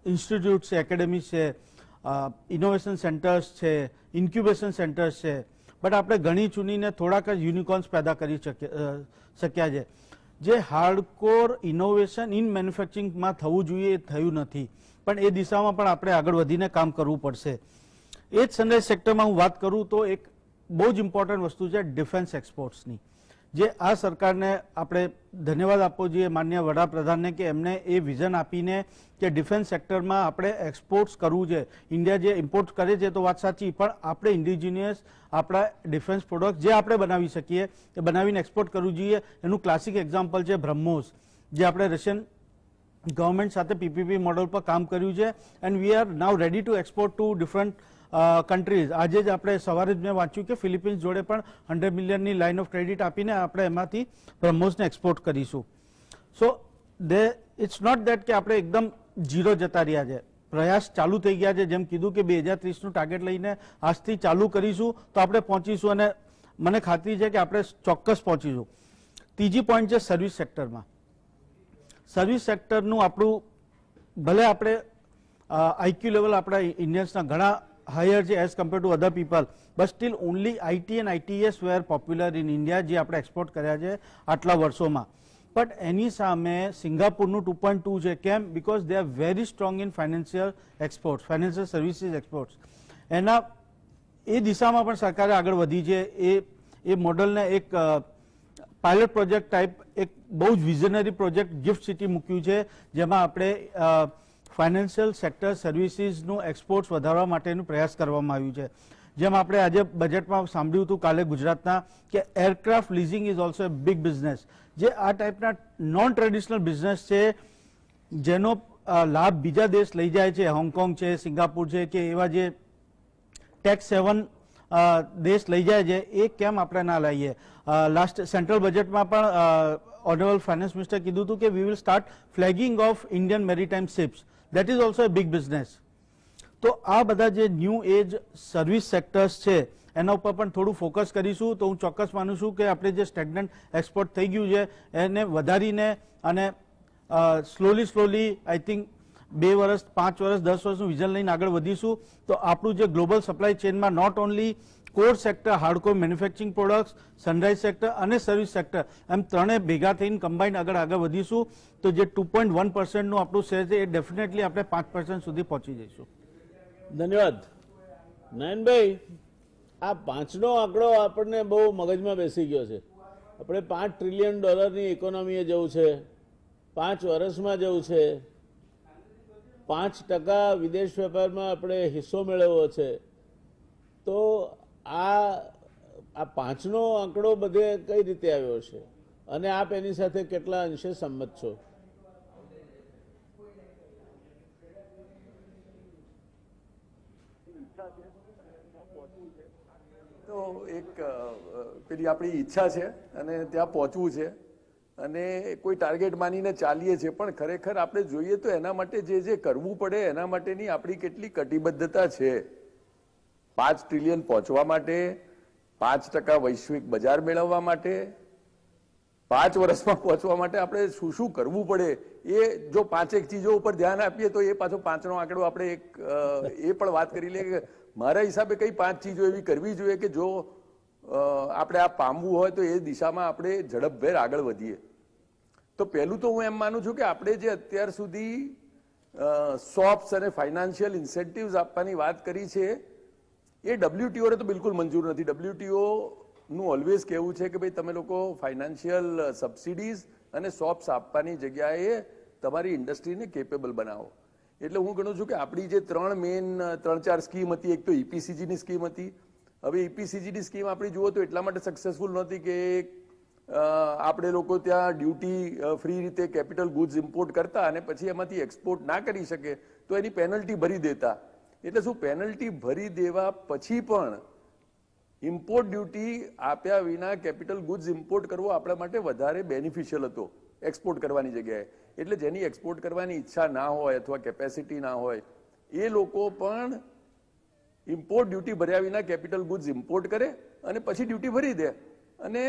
ઇન્સ્ટિટ્યૂટ છે, એકેડેમી છે, ઇનોવેશન સેન્ટર્સ છે, ઇન્ક્યુબેશન સેન્ટર્સ છે, બટ આપણે ગણી ચૂનીને થોડાક જ યુનિકોર્ન્સ પેદા કરી શક્યા છે. જે હાર્ડકોર ઇનોવેશન ઇન મેન્યુફેક્ચરિંગમાં થવું જોઈએ એ થયું નથી, પણ એ દિશામાં પણ આપણે આગળ વધીને કામ કરવું પડશે. એ જ સનરાઈઝ સેક્ટરમાં હું વાત કરું તો એક બહુ જ ઇમ્પોર્ટન્ટ વસ્તુ છે ડિફેન્સ એક્સપોર્ટ્સની, જે આ સરકારને આપણે ધન્યવાદ આપવો જોઈએ માનનીય વડાપ્રધાનને કે એમને એ વિઝન આપીને કે ડિફેન્સ સેક્ટરમાં આપણે એક્સપોર્ટ્સ કરવું છે. ઇન્ડિયા જે ઇમ્પોર્ટ કરે છે તો વાત સાચી, પણ આપણે ઇન્ડિજિનિયસ આપણા ડિફેન્સ પ્રોડક્ટ જે આપણે બનાવી શકીએ એ બનાવીને એક્સપોર્ટ કરવું જોઈએ. એનું ક્લાસિક એક્ઝામ્પલ છે બ્રહ્મોસ, જે આપણે રશિયન ગવર્મેન્ટ સાથે પીપીપી મોડલ પર કામ કર્યું છે and we are now ready to export to different countries. આજે જ આપણે સવારે જ મેં વાંચ્યું કે ફિલિપિન્સ જોડે પણ 100 મિલિયનની લાઇન ઓફ ક્રેડિટ આપીને આપણે એમાંથી બ્રહ્મોસને એક્સપોર્ટ કરીશું. સો ઇટ્સ નોટ દેટ કે આપણે એકદમ ઝીરો જતા રહ્યા છે, પ્રયાસ ચાલુ થઈ ગયા છે. જેમ કીધું કે 2030નું ટાર્ગેટ લઈને આજથી ચાલુ કરીશું તો આપણે પહોંચીશું અને મને ખાતરી છે કે આપણે ચોક્કસ પહોંચીશું. ત્રીજી પોઈન્ટ છે સર્વિસ સેક્ટરમાં. સર્વિસ સેક્ટરનું આપણું ભલે આપણે આઈક્યુ લેવલ આપણા ઇન્ડિયન્સના ઘણા હાયર છે as compare to other people, but still only IT and ITES were popular in India, જે આપણે એક્સપોર્ટ કર્યા છે આટલા વર્ષોમાં. બટ એની સામે સિંગાપુરનું 2.2 છે. કેમ? Because they are very strong in financial exports, financial services exports. એના એ દિશામાં પણ સરકારે આગળ વધી છે. એ મોડલને એક પાયલટ પ્રોજેક્ટ ટાઈપ એક બહુ જ વિઝનરી પ્રોજેક્ટ ગિફ્ટ સિટી મૂક્યું છે, જેમાં આપણે ફાઇનાન્શિયલ સેક્ટર સર્વિસીસનું એક્સપોર્ટ્સ વધારવા માટેનું પ્રયાસ કરવામાં આવ્યું છે. જેમ આપણે આજે બજેટમાં સાંભળ્યું હતું કાલે ગુજરાતના કે aircraft leasing is also a big business, જે આ ટાઈપના નોન ટ્રેડિશનલ બિઝનેસ છે જેનો લાભ બીજા દેશ લઈ જાય છે, હોંગકોંગ છે, સિંગાપુર છે કે એવા જે ટેક્સ સેવન દેશ લઈ જાય છે, એ કેમ આપણે ના લઈએ. લાસ્ટ સેન્ટ્રલ બજેટમાં પણ ઓનરેબલ ફાઇનાન્સ મિનિસ્ટર કીધું હતું કે we will start flagging of Indian maritime ships, that is also a big business. તો આ બધા જે ન્યૂ એજ સર્વિસ સેક્ટર્સ છે એના ઉપર પણ થોડું ફોકસ કરીશું. તો હું ચોક્કસ માનું છું કે આપણે જે સ્ટેગ્નન્ટ એક્સપોર્ટ થઈ ગયું છે એને વધારીને અને સ્લોલી આઈ થિંક 2 વર્ષ, 5 વર્ષ, 10 વર્ષનું વિઝન લઈને આગળ વધીશું તો આપણું જે ગ્લોબલ સપ્લાય ચેનમાં not only core sector, hardcore manufacturing products, sunrise sector અને સર્વિસ સેક્ટર એમ ત્રણે ભેગા થઈને કમ્બાઈન આગળ વધીશું તો જે 2.1%નું આપણું શેર છે એ ડેફિનેટલી આપણે 5% સુધી પહોંચી જઈશું. ધન્યવાદ. નયનભાઈ, આ 5નો આંકડો આપણને બહુ મગજમાં બેસી ગયો છે. આપણે $5 ટ્રિલિયન ઇકોનોમીએ જવું છે, 5 વર્ષમાં જવું છે, 5% વિદેશ વેપારમાં આપણે હિસ્સો મેળવવો છે. તો આ 5નો આંકડો બધે કઈ રીતે આવ્યો છે અને આપ એની સાથે કેટલા અંશે સંમત છો? તો એક પેલી આપણી ઈચ્છા છે અને ત્યાં પહોંચવું છે અને કોઈ ટાર્ગેટ માનીને ચાલીએ છીએ, પણ ખરેખર આપણે જોઈએ તો એના માટે જે કરવું પડે એના માટેની આપણી કેટલી કટિબદ્ધતા છે. 5 ટ્રિલિયન પહોંચવા માટે, 5% વૈશ્વિક બજાર મેળવવા માટે, 5 વર્ષમાં પહોંચવા માટે આપણે શું શું કરવું પડે, એ જો 5 ચીજો ઉપર ધ્યાન આપીએ તો એ પાછો 5નો આંકડો આપણે એ પણ વાત કરી લઈએ કે મારા હિસાબે કઈ 5 ચીજો એવી કરવી જોઈએ કે જો આપણે આ પામવું હોય તો એ દિશામાં આપણે ઝડપભેર આગળ વધીએ. તો પહેલું તો હું એમ માનું છું કે આપણે જે અત્યાર સુધી સોફ્ટ અને ફાઇનાન્શિયલ ઇન્સેન્ટિવ્સ આપવાની વાત કરી છે એ WTO તો બિલકુલ મંજૂર નથી. WTO નું ઓલવેઝ કહેવું છે કે ભાઈ તમે લોકો ફાઇનાન્શિયલ સબસિડીઝ અને સોફ્ટ આપવાની જગ્યાએ તમારી ઇન્ડસ્ટ્રીને કેપેબલ બનાવો. એટલે હું ગણું છું કે આપણી જે 3-4 સ્કીમ હતી, એક તો EPCGની સ્કીમ હતી. હવે EPCGની સ્કીમ આપણી જુઓ તો એટલા માટે સક્સેસફુલ નહોતી કે આપણે લોકો ત્યાં ડ્યુટી ફ્રી રીતે કેપિટલ ગુડ્સ ઇમ્પોર્ટ કરતા અને પછી એમાંથી એક્સપોર્ટ ના કરી શકે તો એની પેનલ્ટી ભરી દેતા. એટલે શું પેનલ્ટી ભરી દેવા પછી પણ ઇમ્પોર્ટ ડ્યુટી આપ્યા વિના કેપિટલ ગુડ્સ ઇમ્પોર્ટ કરવો આપણા માટે વધારે બેનિફિશિયલ હતો એક્સપોર્ટ કરવાની જગ્યાએ. એટલે જેની એક્સપોર્ટ કરવાની ઈચ્છા ના હોય અથવા કેપેસિટી ના હોય એ લોકો પણ ઇમ્પોર્ટ ડ્યુટી ભર્યા વિના કેપિટલ ગુડ્સ ઇમ્પોર્ટ કરે અને પછી ડ્યુટી ભરી દે અને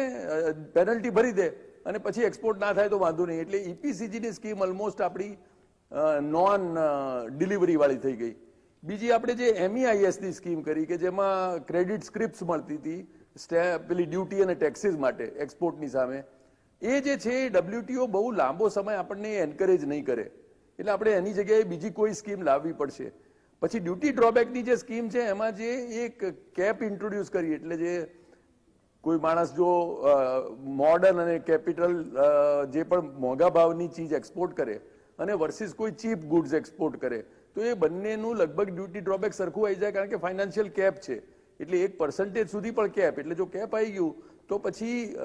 પેનલ્ટી ભરી દે અને પછી એક્સપોર્ટ ના થાય તો વાંધો નહીં. એટલે ઈપીસીજીની સ્કીમ ઓલમોસ્ટ આપણી નોન ડિલિવરી વાળી થઈ ગઈ. બીજી આપણે જે MEISની સ્કીમ કરી કે જેમાં ક્રેડિટ સ્ક્રિપ્ટ્સ મળતી હતી પેલી ડ્યુટી અને ટેક્સીસ માટે એક્સપોર્ટની સામે, એ જે છે એ WTO બહુ લાંબો સમય આપણને એન્કરેજ નહીં કરે, એટલે આપણે એની જગ્યાએ બીજી કોઈ સ્કીમ લાવવી પડશે. પછી ડ્યુટી ડ્રોબેકની જે સ્કીમ છે એમાં જે એક કેપ ઇન્ટ્રોડ્યુસ કરી, એટલે જે કોઈ માણસ જો મોડર્ન અને કેપિટલ જે પણ મોંઘા ભાવની ચીજ એક્સપોર્ટ કરે અને વર્સિસ કોઈ ચીપ ગુડ્સ એક્સપોર્ટ કરે તો એ બંનેનું લગભગ ડ્યુટી ડ્રોબેક સરખું આવી જાય, કારણ કે ફાઇનાન્શિયલ કેપ છે, એટલે 1% સુધી પણ કેપ. એટલે જો કેપ આવી ગયું તો પછી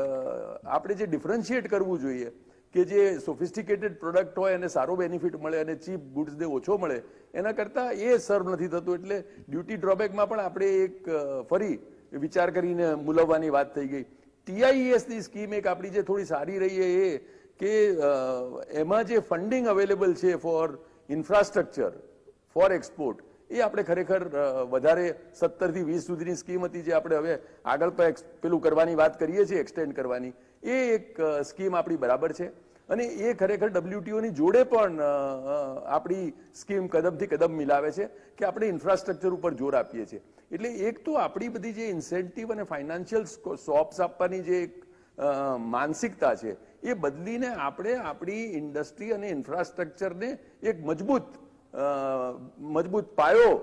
આપણે જે ડિફરન્શિએટ કરવું જોઈએ કે જે સોફિસ્ટિકેટેડ પ્રોડક્ટ હોય અને સારો બેનિફિટ મળે અને ચીપ ગુડ્સને ઓછો મળે, એના કરતાં એ સર્વ નથી થતું. એટલે ડ્યુટી ડ્રોબેકમાં પણ આપણે એક ફરી વિચાર કરીને મૂલવવાની વાત થઈ ગઈ. TIESની સ્કીમ એક આપણી જે થોડી સારી રહી એ કે એમાં જે ફંડિંગ અવેલેબલ છે ફોર ઇન્ફ્રાસ્ટ્રક્ચર ફોર એક્સપોર્ટ, એ આપણે ખરેખર વધારે 17 થી 20 સુધીની સ્કીમ હતી જે આપણે હવે આગળ પેલું કરવાની વાત કરીએ છીએ એક્સટેન્ડ કરવાની, એ એક સ્કીમ આપણી બરાબર છે અને એ ખરેખર WTOની જોડે પણ આપણી સ્કીમ કદમથી કદમ મિલાવે છે કે આપણે ઇન્ફ્રાસ્ટ્રક્ચર ઉપર જોર આપીએ છીએ. એટલે એક તો આપણી બધી જે ઇન્સેન્ટિવ અને ફાઇનાન્શિયલ સોપ્સ આપવાની જે માનસિકતા છે એ બદલીને આપણે આપણી ઇન્ડસ્ટ્રી અને ઇન્ફ્રાસ્ટ્રક્ચરને એક મજબૂત પાયો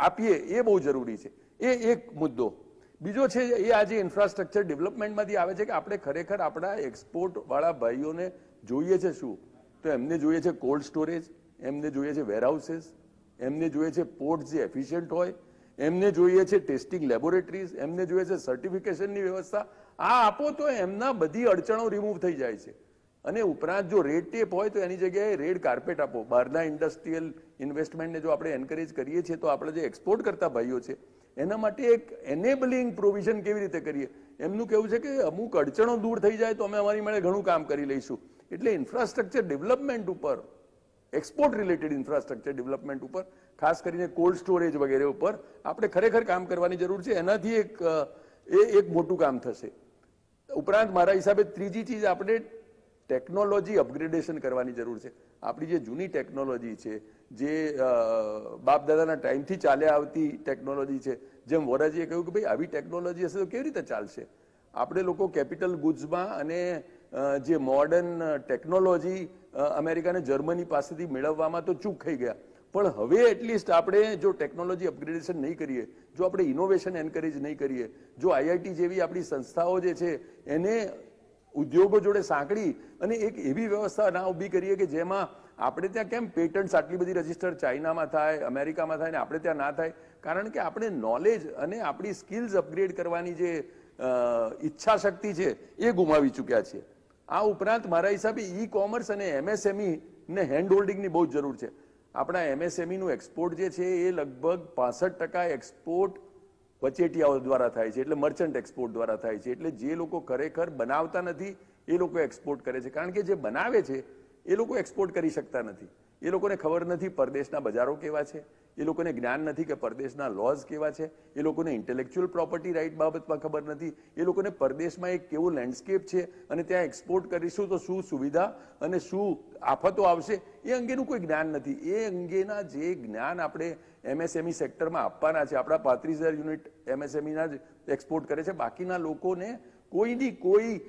આપીએ, એ બહુ જરૂરી છે. એ એક મુદ્દો. બીજો છે એ આજે ઇન્ફ્રાસ્ટ્રક્ચર ડેવલપમેન્ટમાંથી આવે છે કે આપણે ખરેખર આપણા એક્સપોર્ટ વાળા ભાઈઓને જોઈએ છે શું, તો એમને જોઈએ છે કોલ્ડ સ્ટોરેજ, એમને જોઈએ છે વેરહાઉસીસ, એમને જોઈએ છે પોર્ટ જે એફિશિયન્ટ હોય, એમને જોઈએ છે ટેસ્ટિંગ લેબોરેટરીઝ, એમને જોઈએ છે સર્ટિફિકેશનની વ્યવસ્થા. આ આપો તો એમના બધી અડચણો રિમૂવ થઈ જાય છે. અને ઉપરાંત જો રેડ ટેપ હોય તો એની જગ્યાએ રેડ કાર્પેટ આપો. બહારના ઇન્ડસ્ટ્રીયલ ઇન્વેસ્ટમેન્ટને જો આપણે એન્કરેજ કરીએ છીએ તો આપણે જે એક્સપોર્ટ કરતા ભાઈઓ છે એના માટે એક એનેબલિંગ પ્રોવિઝન કેવી રીતે કરીએ, એમનું કહેવું છે કે અમુક અડચણો દૂર થઈ જાય તો અમે અમારી મળે ઘણું કામ કરી લઈશું. એટલે ઇન્ફ્રાસ્ટ્રક્ચર ડેવલપમેન્ટ ઉપર, એક્સપોર્ટ રિલેટેડ ઇન્ફ્રાસ્ટ્રક્ચર ડેવલપમેન્ટ ઉપર, ખાસ કરીને કોલ્ડ સ્ટોરેજ વગેરે ઉપર આપણે ખરેખર કામ કરવાની જરૂર છે. એનાથી એક મોટું કામ થશે. ઉપરાંત મારા હિસાબે ત્રીજી ચીજ આપણે ટેકનોલોજી અપગ્રેડેશન કરવાની જરૂર છે. આપણી જે જૂની ટેકનોલોજી છે, જે બાપ દાદાના ટાઈમથી ચાલ્યા આવતી ટેકનોલોજી છે, જેમ વોરાજીએ કહ્યું કે ભાઈ આવી ટેકનોલોજી હશે તો કેવી રીતે ચાલશે. આપણે લોકો કેપિટલ ગુડ્સમાં અને જે મોડર્ન ટેકનોલોજી અમેરિકા અને જર્મની પાસેથી મેળવવામાં તો ચૂક થઈ ગયા, પણ હવે એટલીસ્ટ આપણે જો ટેકનોલોજી અપગ્રેડેશન નહીં કરીએ, જો આપણે ઇનોવેશન એન્કરેજ નહીં કરીએ, જો IIT જેવી આપણી સંસ્થાઓ જે છે એને ઉદ્યોગો જોડે સાંકળી અને એક એવી વ્યવસ્થા ના ઊભી કરીએ કે જેમાં આપણે ત્યાં કેમ પેટન્ટ્સ આટલી બધી રજીસ્ટર ચાઇનામાં થાય, અમેરિકામાં થાય ને આપણે ત્યાં ના થાય, કારણ કે આપણે નોલેજ અને આપણી સ્કિલ્સ અપગ્રેડ કરવાની જે ઈચ્છા શક્તિ છે એ ગુમાવી ચૂક્યા છીએ. આ ઉપરાંત મારા હિસાબે ઈ-કોમર્સ અને MSME ને હેન્ડ હોલ્ડિંગની બહુ જ જરૂર છે. આપણા MSMEનું એક્સપોર્ટ જે છે એ લગભગ 65% એક્સપોર્ટ વચેટિયાઓ દ્વારા થાય છે, એટલે મર્ચન્ટ એક્સપોર્ટ દ્વારા થાય છે. એટલે જે લોકો ખરેખર બનાવતા નથી એ લોકો એક્સપોર્ટ કરે છે, કારણ કે જે બનાવે છે એ લોકો એક્સપોર્ટ કરી શકતા નથી. એ લોકોને ખબર નથી પરદેશના બજારો કેવા છે, એ લોકોને જ્ઞાન નથી કે પરદેશના લોઝ કેવા છે, એ લોકોને ઇન્ટેલેક્ચ્યુઅલ પ્રોપર્ટી રાઇટ બાબતમાં ખબર નથી, એ લોકોને પરદેશમાં એક કેવો લેન્ડસ્કેપ છે અને ત્યાં એક્સપોર્ટ કરીશું તો શું સુવિધા અને શું આફતો આવશે એ અંગેનું કોઈ જ્ઞાન નથી. એ અંગેના જે જ્ઞાન આપણે MSME સેક્ટરમાં આપવાના છે, આપણા 35,000 યુનિટ MSMEના જ એક્સપોર્ટ કરે છે, બાકીના લોકોને કોઈની કોઈ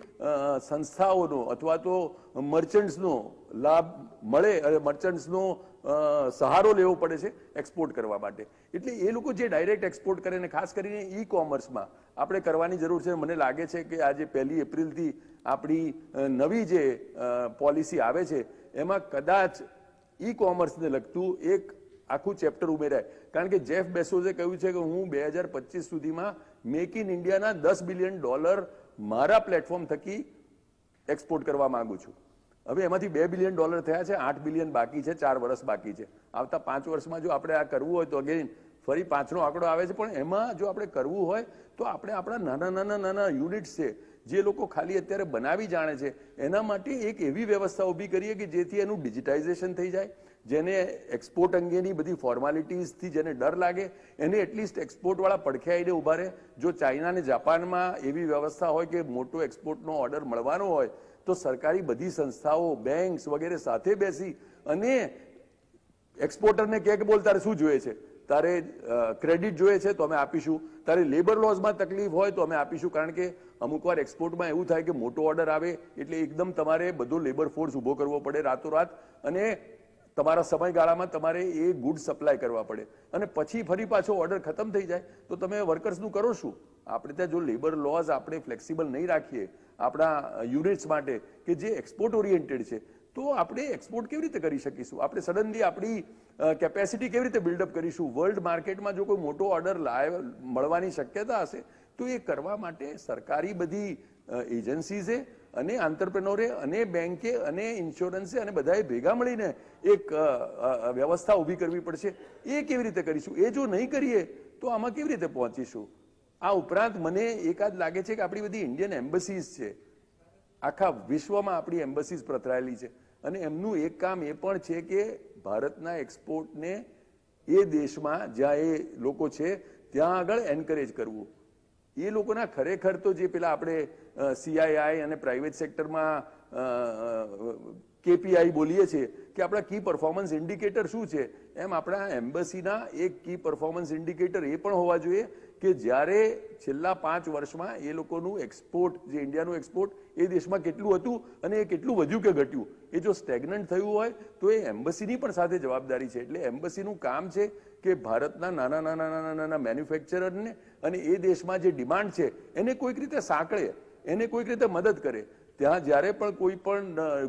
સંસ્થાઓનો અથવા તો મર્ચન્ટ્સનો લાભ મળે અને મર્ચન્ટ્સનો સહારો લેવો પડે છે એક્સપોર્ટ કરવા માટે. એટલે એ લોકો જે ડાયરેક્ટ એક્સપોર્ટ કરે ને ખાસ કરીને ઈ-કોમર્સમાં આપણે કરવાની જરૂર છે. મને લાગે છે કે આજે 1 એપ્રિલથી આપણી નવી જે પોલિસી આવે છે એમાં કદાચ ઈ-કોમર્સને લગતું એક આખું ચેપ્ટર ઉમેરાય, કારણ કે જેફ બેસોઝે કહ્યું છે કે હું 2025 સુધીમાં મેક ઇન ઇન્ડિયાના $10 બિલિયન મારા પ્લેટફોર્મ થકી એક્સપોર્ટ કરવા માંગુ છું. હવે એમાંથી $2 બિલિયન થયા છે, 8 બિલિયન બાકી છે, 4 વર્ષ બાકી છે. આવતા 5 વર્ષમાં જો આપણે આ કરવું હોય તો અગેન ફરી 5નો આંકડો આવે છે, પણ એમાં જો આપણે કરવું હોય તો આપણે આપણા નાના યુનિટ્સ છે જે લોકો ખાલી અત્યારે બનાવી જાણે છે એના માટે એક એવી વ્યવસ્થા ઊભી કરીએ કે જેથી એનું ડિજિટાઇઝેશન થઈ જાય, જેને એક્સપોર્ટ અંગેની બધી ફોર્માલિટીઝથી જેને ડર લાગે એને એટલીસ્ટ એક્સપોર્ટવાળા પડખે આવીને ઊભા રહે. જો ચાઇના અને જાપાનમાં એવી વ્યવસ્થા હોય કે મોટો એક્સપોર્ટનો ઓર્ડર મળવાનો હોય તો સરકારી બધી સંસ્થાઓ, બેંક્સ વગેરે સાથે બેસી અને એક્સપોર્ટરને કહે કે બોલ તારે શું જોઈએ છે, તારે ક્રેડિટ જોઈએ છે તો અમે આપીશું, તારે લેબર લોઝમાં તકલીફ હોય તો અમે આપીશું. કારણ કે અમુક વાર એક્સપોર્ટમાં એવું થાય કે મોટો ઓર્ડર આવે એટલે એકદમ તમારે બધો લેબર ફોર્સ ઊભો કરવો પડે રાતોરાત, અને તમારા સમયગાળામાં તમારે એ ગુડ સપ્લાય કરવા પડે, અને પછી ફરી પાછો ઓર્ડર ખતમ થઈ જાય તો તમે વર્કર્સનું કરો શું? આપણે ત્યાં જો લેબર લોઝ આપણે ફ્લેક્સિબલ નહીં રાખીએ આપણા યુનિટ્સ માટે કે જે એક્સપોર્ટ ઓરિએન્ટેડ છે, તો આપણે એક્સપોર્ટ કેવી રીતે કરી શકીશું? આપણે સડનલી આપણી કેપેસિટી કેવી રીતે બિલ્ડઅપ કરીશું? વર્લ્ડ માર્કેટમાં જો કોઈ મોટો ઓર્ડર મળવાની શક્યતા હશે તો એ કરવા માટે સરકારી બધી એજન્સીઝે અને આંતરપ્રેનોરે અને બેંકે અને ઇન્સ્યોરન્સે અને બધાએ ભેગા મળીને એક વ્યવસ્થા ઊભી કરવી પડશે. એ કેવી રીતે કરીશું? એ જો નહીં કરીએ તો આમાં કેવી રીતે પહોંચીશું? આ ઉપરાંત મને એકાદ લાગે છે કે આપણી બધી ઇન્ડિયન એમ્બસીઝ છે, આખા વિશ્વમાં આપણી એમ્બસીઝ પ્રથરાયેલી છે, અને એમનું એક કામ એ પણ છે કે ભારતના એક્સપોર્ટને એ દેશમાં જ્યાં એ લોકો છે ત્યાં આગળ એન્કરેજ કરવું. એ લોકોના ખરેખર તો જે પેલા આપણે CII અને પ્રાઇવેટ સેક્ટરમાં KPI બોલીએ છીએ કે આપણા કી પરફોર્મન્સ ઇન્ડિકેટર શું છે, એમ આપણા એમ્બસીના એક કી પરફોર્મન્સ ઇન્ડિકેટર એ પણ હોવા જોઈએ કે જ્યારે છેલ્લા 5 વર્ષમાં એ લોકોનું એક્સપોર્ટ, જે ઇન્ડિયાનું એક્સપોર્ટ એ દેશમાં કેટલું હતું અને એ કેટલું વધ્યું કે ઘટ્યું, એ જો સ્ટેગ્નન્ટ થયું હોય તો એ એમ્બસીની પણ સાથે જવાબદારી છે. એટલે એમ્બસીનું કામ છે કે ભારતના નાના મેન્યુફેક્ચરરને અને એ દેશમાં જે ડિમાન્ડ છે એને કોઈક રીતે સાંકળે, એને કોઈક રીતે મદદ કરે. ત્યાં જ્યારે પણ કોઈ પણ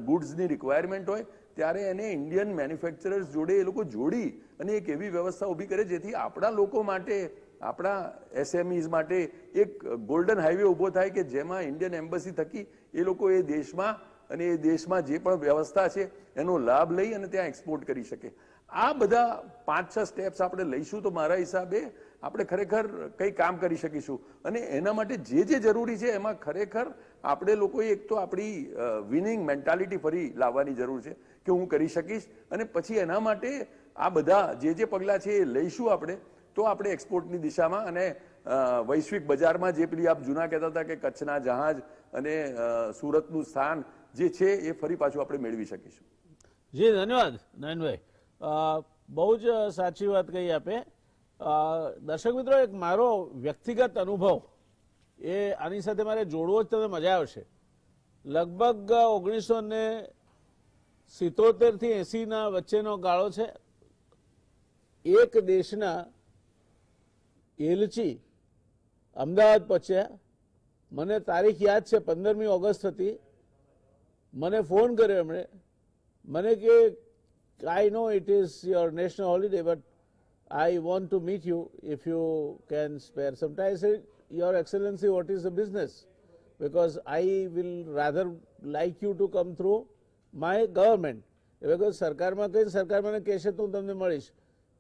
ગુડ્સની રિક્વાયરમેન્ટ હોય ત્યારે એને ઇન્ડિયન મેન્યુફેક્ચરર્સ જોડે એ લોકો જોડી અને એક એવી વ્યવસ્થા ઊભી કરે જેથી આપણા લોકો માટે, આપણા SMEs માટે એક ગોલ્ડન હાઈવે ઊભો થાય કે જેમાં ઇન્ડિયન એમ્બસી થકી એ લોકો એ દેશમાં અને એ દેશમાં જે પણ વ્યવસ્થા છે એનો લાભ લઈ અને ત્યાં એક્સપોર્ટ કરી શકે. આ બધા 5-6 સ્ટેપ્સ આપણે લઈશું તો મારા હિસાબે આપણે ખરેખર કંઈ કામ કરી શકીશું. અને એના માટે જે જે જરૂરી છે એમાં ખરેખર આપણે લોકોએ એક તો આપણી વિનિંગ મેન્ટાલિટી ફરી લાવવાની જરૂર છે કે હું કરી શકીશ, અને પછી એના માટે આ બધા જે પગલાં છે એ લઈશું આપણે તો આપણે એક્સપોર્ટની દિશામાં અને વૈશ્વિક બજારમાં જે પેલી આપ જૂના કહેતા હતા કે કચ્છના જહાજ અને સુરતનું સ્થાન જે છે એ ફરી પાછું આપણે મેળવી શકીશું. જી ધન્યવાદ નયનભાઈ, બહુ જ સાચી વાત કહી આપે. દર્શક મિત્રો, એક મારો વ્યક્તિગત અનુભવ એ આની સાથે મારે જોડવો જ તમને મજા આવશે. લગભગ 1977 થી 80 વચ્ચેનો ગાળો છે. એક દેશના એલચી અમદાવાદ પહોંચ્યા. મને તારીખ યાદ છે, 15મી ઓગસ્ટ હતી. મને ફોન કર્યો એમણે, મને કે I know it is your national holiday, but I want to meet you if you can spare some time. I said, Your Excellency, what is the business? Because I will rather like you to come through my government. Because સરકારમાં કઈ સરકાર મને કહેશે તો હું તમને મળીશ.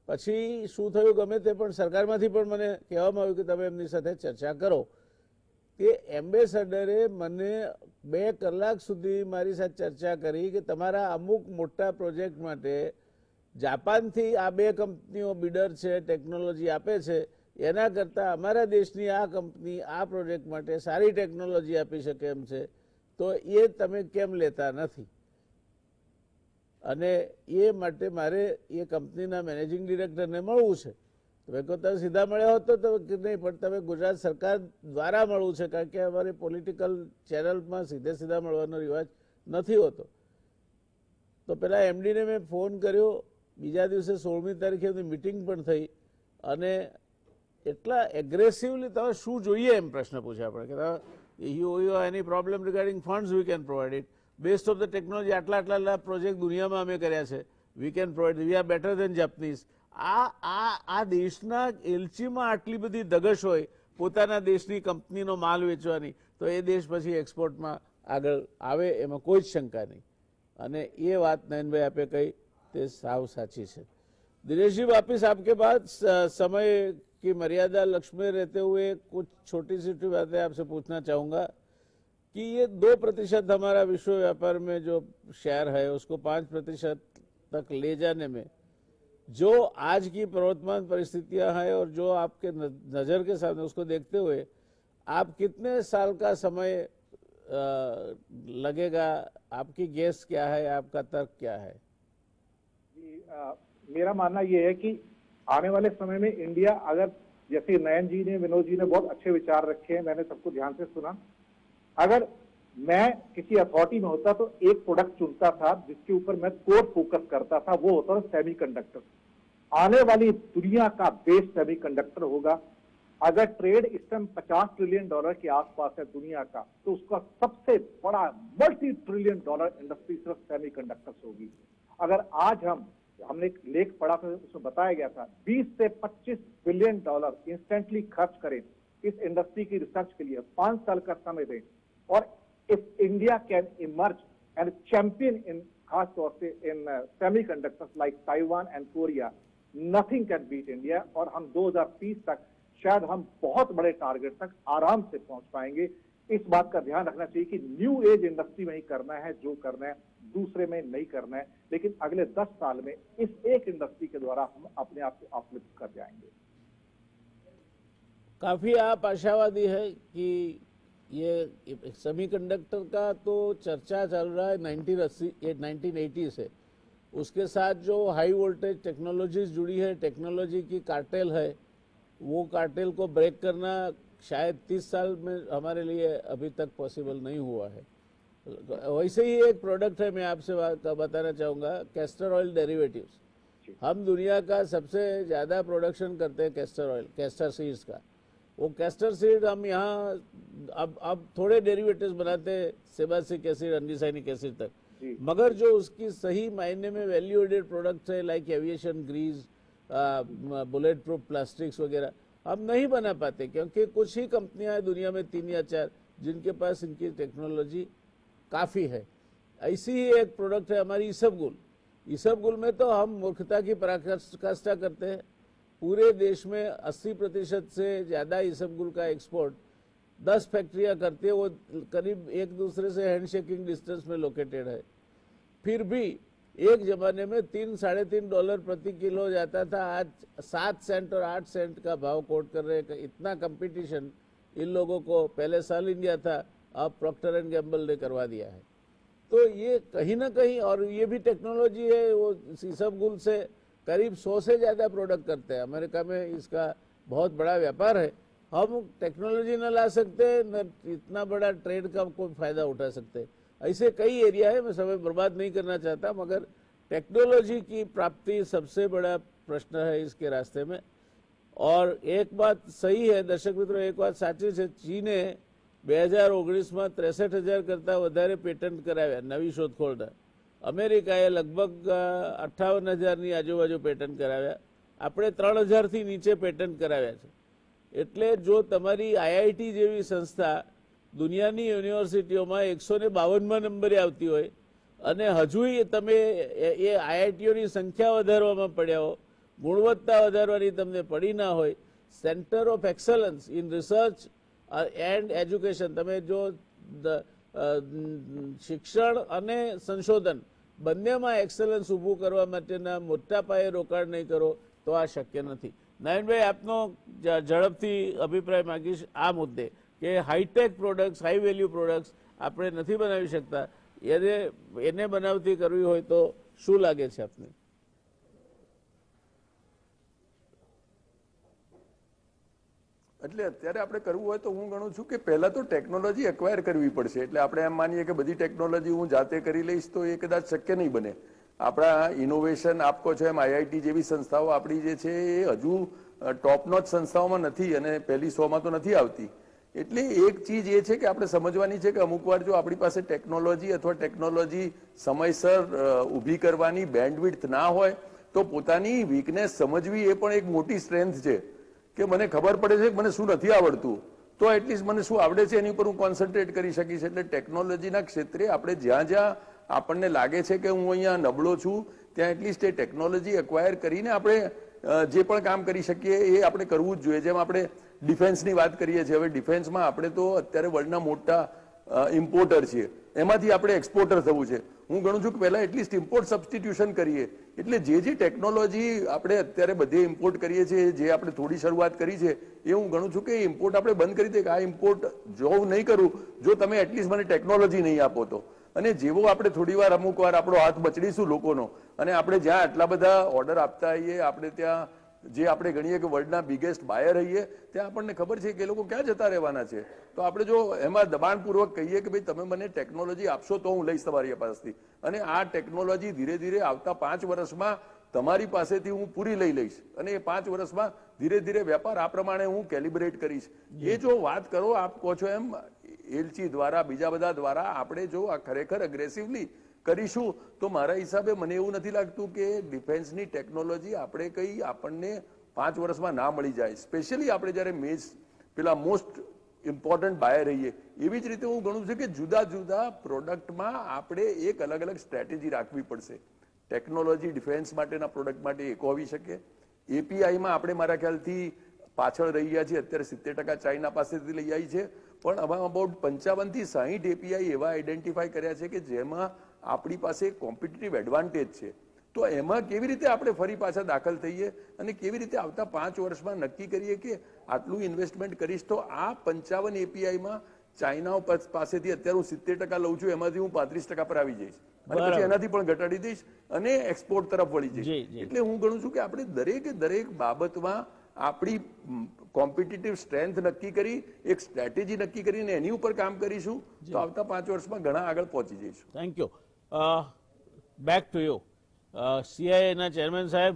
પછી શું થયું ગમે તે, પણ સરકારમાંથી પણ મને કહેવામાં આવ્યું કે તમે એમની સાથે ચર્ચા કરો. તે એમ્બેસેડરે મને 2 કલાક સુધી મારી સાથે ચર્ચા કરી કે તમારા અમુક મોટા પ્રોજેક્ટ માટે જાપાનથી આ 2 કંપનીઓ બિડર છે, ટેકનોલોજી આપે છે, એના કરતાં અમારા દેશની આ કંપની આ પ્રોજેક્ટ માટે સારી ટેકનોલોજી આપી શકે એમ છે, તો એ તમે કેમ લેતા નથી? અને એ માટે મારે એ કંપનીના મેનેજિંગ ડિરેક્ટરને મળવું છે. તમે કહો તમે સીધા મળ્યા હોત તો નહીં, પણ તમે ગુજરાત સરકાર દ્વારા મળવું છે, કારણ કે અમારી પોલિટિકલ ચેનલમાં સીધા મળવાનો રિવાજ નથી હોતો. તો પેલા MDને મેં ફોન કર્યો. બીજા દિવસે 16મી તારીખે એમની મિટિંગ પણ થઈ, અને એટલા એગ્રેસિવલી તમે શું જોઈએ એમ પ્રશ્ન પૂછ્યા આપણે કે you any problem regarding funds we can provide it best of the technology. આટલા પ્રોજેક્ટ દુનિયામાં અમે કર્યા છે, we can provide, we are better than Japanese. આ દેશના એલચીમાં આટલી બધી ધગશ હોય પોતાના દેશની કંપનીનો માલ વેચવાની, તો એ દેશ પછી એક્સપોર્ટમાં આગળ આવે એમાં કોઈ જ શંકા નહીં. અને એ વાત નયનભાઈ આપે કહી તે સાવ સાચી છે. दिनेश जी, वापिस आपके पास समय की मर्यादा लक्ष्य में रहते हुए कुछ छोटी सी बातें आपसे पूछना चाहूँगा कि ये 2% हमारा विश्व व्यापार में जो शेयर है उसको 5% तक ले जाने में जो आज की प्रवर्तमान परिस्थितियां हैं और जो आपके नजर के सामने, उसको देखते हुए आप कितने साल का समय लगेगा? आपकी गेस क्या है, आपका तर्क क्या है? जी, मेरा मानना यह है कि आने वाले समय में इंडिया, अगर जैसे नयन जी ने, विनोद जी ने बहुत अच्छे विचार रखे हैं, मैंने सबको ध्यान से सुना। अगर मैं किसी अथॉरिटी में होता तो एक प्रोडक्ट चुनता था जिसके ऊपर मैं कोर फोकस करता था, वो होता था सेमीकंडक्टर। आने वाली दुनिया का बेस सेमीकंडक्टर होगा। अगर ट्रेड इस टाइम $50 ट्रिलियन के आसपास है दुनिया का, तो उसका सबसे बड़ा मल्टी ट्रिलियन डॉलर इंडस्ट्री सिर्फ सेमीकंडक्टर्स होगी। अगर आज हमने एक लेख पढ़ा था, उसमें बताया गया था 20 से $25 बिलियन इंस्टेंटली खर्च करें इस इंडस्ट्री की रिसर्च के लिए, 5 साल का समय दें, और if India can emerge and champion in, खास तौर से in semiconductors like Taiwan and Korea, nothing can beat India. और हम 2030 तक शायद हम बहुत बड़े टारगेट तक आराम से पहुंच पाएंगे। इस बात का ध्यान रखना चाहिए कि न्यू एज इंडस्ट्री में ही करना है जो करना है, दूसरे में नहीं करना है, लेकिन अगले 10 साल में इस एक इंडस्ट्री के द्वारा हम अपने आप को अपलिफ्ट कर जाएंगे। काफी आप आशावादी है कि ये सेमीकंडक्टर का तो चर्चा चल रहा है 1980 से, उसके साथ जो हाई वोल्टेज टेक्नोलॉजीज जुड़ी है, टेक्नोलॉजी की कार्टेल है, वो कार्टेल को ब्रेक करना शायद 30 साल में हमारे लिए अभी तक पॉसिबल नहीं हुआ है। वैसे ही एक प्रोडक्ट है, मैं आपसे बताना चाहूँगा, कैस्टर ऑयल डेरिवेटिव्स। हम दुनिया का सबसे ज़्यादा प्रोडक्शन करते हैं कैस्टर ऑयल, कैस्टर सीड्स का। वो कैस्टर सीड हम यहाँ अब थोड़े डेरिवेटिव्स बनाते हैं, सेबासिक एसिड, एंडिसाइनिक एसिड तक, मगर जो उसकी सही मायने में वैल्यू एडेड प्रोडक्ट्स है like aviation grease, bullet proof plastics वगैरह, हम नहीं बना पाते, क्योंकि कुछ ही कंपनियां हैं दुनिया में, 3 या 4, जिनके पास इनकी टेक्नोलॉजी काफ़ी है। ऐसी ही एक प्रोडक्ट है हमारी ईसबगुल। ईसबगुल में तो हम मूर्खता की पराकाष्ठा करते हैं। पूरे देश में 80% से ज़्यादा ईसबगुल का एक्सपोर्ट 10 फैक्ट्रियां करती है, वो करीब एक दूसरे से हैंडशेकिंग डिस्टेंस में लोकेटेड है। फिर भी एक जमाने में $3-3.5 प्रति किलो जाता था, आज 7 सेंट और 8 सेंट का भाव कोट कर रहे हैं। इतना कंपटीशन इन लोगों को पहले साल इंडिया था, अब प्रॉक्टर एंड गैम्बल ने करवा दिया है। तो ये कहीं ना कहीं, और ये भी टेक्नोलॉजी है, वो ईसबगुल से करीब 100 से ज़्यादा प्रोडक्ट करते हैं। अमेरिका में इसका बहुत बड़ा व्यापार है। हम टेक्नोलॉजी न ला सकते, न इतना बड़ा ट्रेड का कोई फायदा उठा सकते। ऐसे कई एरिया है, मैं समय बर्बाद नहीं करना चाहता, मगर टेक्नोलॉजी की प्राप्ति सबसे बड़ा प्रश्न है इसके रास्ते में। और एक बात सही है दर्शक मित्रों, एक बात साची है, चीने 2019 में 63,000 करता વધારે પેટન્ટ કરાવ્યા નવી શોધખોળના। અમેરિકાએ લગભગ 58,000ની આજુબાજુ પેટન્ટ કરાવ્યા। આપણે 3,000 થી નીચે પેટન્ટ કરાવ્યા છે। એટલે જો તમારી IIT જેવી સંસ્થા દુનિયાની યુનિવર્સિટીઓમાં 152મા નંબરે આવતી હોય અને હજુય તમે એ IITઓની સંખ્યા વધારવામાં પડ્યા હો, ગુણવત્તા વધારવાની તમને પડી ના હોય, centre of excellence in research and education, તમે જો શિક્ષણ અને સંશોધન બંનેમાં એક્સેલન્સ ઊભું કરવા માટેના મોટા પાયે રોકાણ નહીં કરો તો આ શક્ય નથી। નયનભાઈ, આપનો ઝડપથી અભિપ્રાય માંગીશ આ મુદ્દે કે hitech products, high value products આપણે નથી બનાવી શકતા, એને બનાવતી કરવી હોય તો શું લાગે છે આપને? એટલે અત્યારે આપણે કરવું હોય તો હું ગણું છું કે પહેલા તો ટેકનોલોજી એક્વાયર કરવી પડશે। એટલે આપણે એમ માનીએ કે બધી ટેકનોલોજી હું જાતે કરી લઈશ તો એ કદાચ શક્ય નહીં બને। આપણા ઇનોવેશન આપ કહો છો એમ IIT જેવી સંસ્થાઓ આપણી જે છે એ હજુ ટોપ નોચ સંસ્થાઓમાં નથી અને પહેલી 100માં તો નથી આવતી। એટલે એક ચીજ એ છે કે આપણે સમજવાની છે કે અમુક વાર જો આપણી પાસે ટેકનોલોજી અથવા ટેકનોલોજી સમયસર ઊભી કરવાની બેન્ડવિડ્થ ના હોય તો પોતાની વીકનેસ સમજવી એ પણ એક મોટી સ્ટ્રેન્થ છે કે મને ખબર પડે છે કે મને શું નથી આવડતું, તો એટલીસ્ટ મને શું આવડે છે એની પર હું કોન્સન્ટ્રેટ કરી શકીશ। એટલે ટેકનોલોજીના ક્ષેત્રે આપણે જ્યાં જ્યાં આપણને લાગે છે કે હું અહીંયા નબળો છું ત્યાં એટલીસ્ટ એ ટેકનોલોજી એક્વાયર કરીને આપણે જે પણ કામ કરી શકીએ એ આપણે કરવું જ જોઈએ। જેમ આપણે ડિફેન્સની વાત કરીએ છીએ, હવે ડિફેન્સમાં આપણે તો અત્યારે વર્લ્ડના મોટા ઇમ્પોર્ટર છીએ, એમાંથી આપણે એક્સપોર્ટર થવું છે. હું ગણું છું કે પહેલા એટલીસ્ટ ઇમ્પોર્ટ સબસ્ટિટ્યુશન કરીએ. એટલે જે ટેકનોલોજી આપણે અત્યારે બધે ઇમ્પોર્ટ કરીએ છીએ, જે આપણે થોડી શરૂઆત કરી છે, એ હું ગણું છું કે ઇમ્પોર્ટ આપણે બંધ કરી દઈએ કે આ ઇમ્પોર્ટ જો હું નહીં કરું, જો તમે એટલીસ્ટ મને ટેકનોલોજી નહીં આપો તો. અને જેવો આપણે થોડી વાર અમુક વાર આપણો હાથ બચડીશું લોકોનો, અને આપણે જ્યાં આટલા બધા ઓર્ડર આપતા હોઈએ, આપણે ત્યાં જે આપણે ગણીએ કે વર્લ્ડના બિગેસ્ટ બાયર રહીએ, ત્યાં આપણને ખબર છે કે એ લોકો ક્યાં જતા રહેવાના છે. તો આપણે જો એમાં દબાણપૂર્વક કહીએ કે ભાઈ તમે મને ટેકનોલોજી આપશો તો હું લઈશ તમારી પાસેથી, અને આ ટેકનોલોજી ધીરે ધીરે આવતા 5 વર્ષમાં તમારી પાસેથી હું પૂરી લઈ લઈશ, અને એ 5 વર્ષમાં ધીરે ધીરે વેપાર આ પ્રમાણે હું કેલિબ્રેટ કરીશ. એ જો વાત કરો આપ કહો છો એમ એલચી દ્વારા, બીજા બધા દ્વારા આપણે જો આ ખરેખર અગ્રેસિવલી કરીશું તો મારા હિસાબે મને એવું નથી લાગતું કે ડિફેન્સની ટેકનોલોજી આપણે કઈ આપણને 5 વર્ષમાં ના મળી જાય. સ્પેશિયલી આપણે જયારે પેલા મોસ્ટ ઇમ્પોર્ટન્ટ બાયર રહીએ. એવી જ રીતે હું ગણું છું કે જુદા જુદા પ્રોડક્ટમાં આપણે એક અલગ અલગ સ્ટ્રેટેજી રાખવી પડશે. ટેકનોલોજી ડિફેન્સ માટેના પ્રોડક્ટ માટે એક હોવી શકે. એપીઆઈમાં આપણે મારા ખ્યાલથી પાછળ રહી ગયા છીએ. અત્યારે 70% ચાઇના પાસેથી લઈ આવી છે, પણ આમાં અબાઉટ 55 થી 60 એપીઆઈ એવા આઈડેન્ટિફાઈ કર્યા છે કે જેમાં આપણી પાસે કોમ્પિટિટિવ એડવાન્ટેજ છે. તો એમાં કેવી રીતે આપણે ફરી પાછા દાખલ થઈએ અને કેવી રીતે આવતા 5 વર્ષમાં નક્કી કરીએ કે આટલું ઇન્વેસ્ટમેન્ટ કરીશ તો આ 55 એપીઆઈમાં ચાઇનાઓ પાસેથી અત્યારે હું 70% લઉં છું, એમાંથી હું 35% પર આવી જઈશ, અને પછી એનાથી પણ ઘટાડી દઈશ અને એક્સપોર્ટ તરફ વળી જઈશ. એટલે હું ગણું છું કે આપણે દરેક બાબતમાં આપણી કોમ્પિટિટિવ સ્ટ્રેન્થ નક્કી કરી, એક સ્ટ્રેટેજી નક્કી કરીને એની ઉપર કામ કરીશું તો આવતા 5 વર્ષમાં ઘણા આગળ પહોંચી જઈશું. Thank you. Back to you સીઆઈએના ચેરમેન સાહેબ,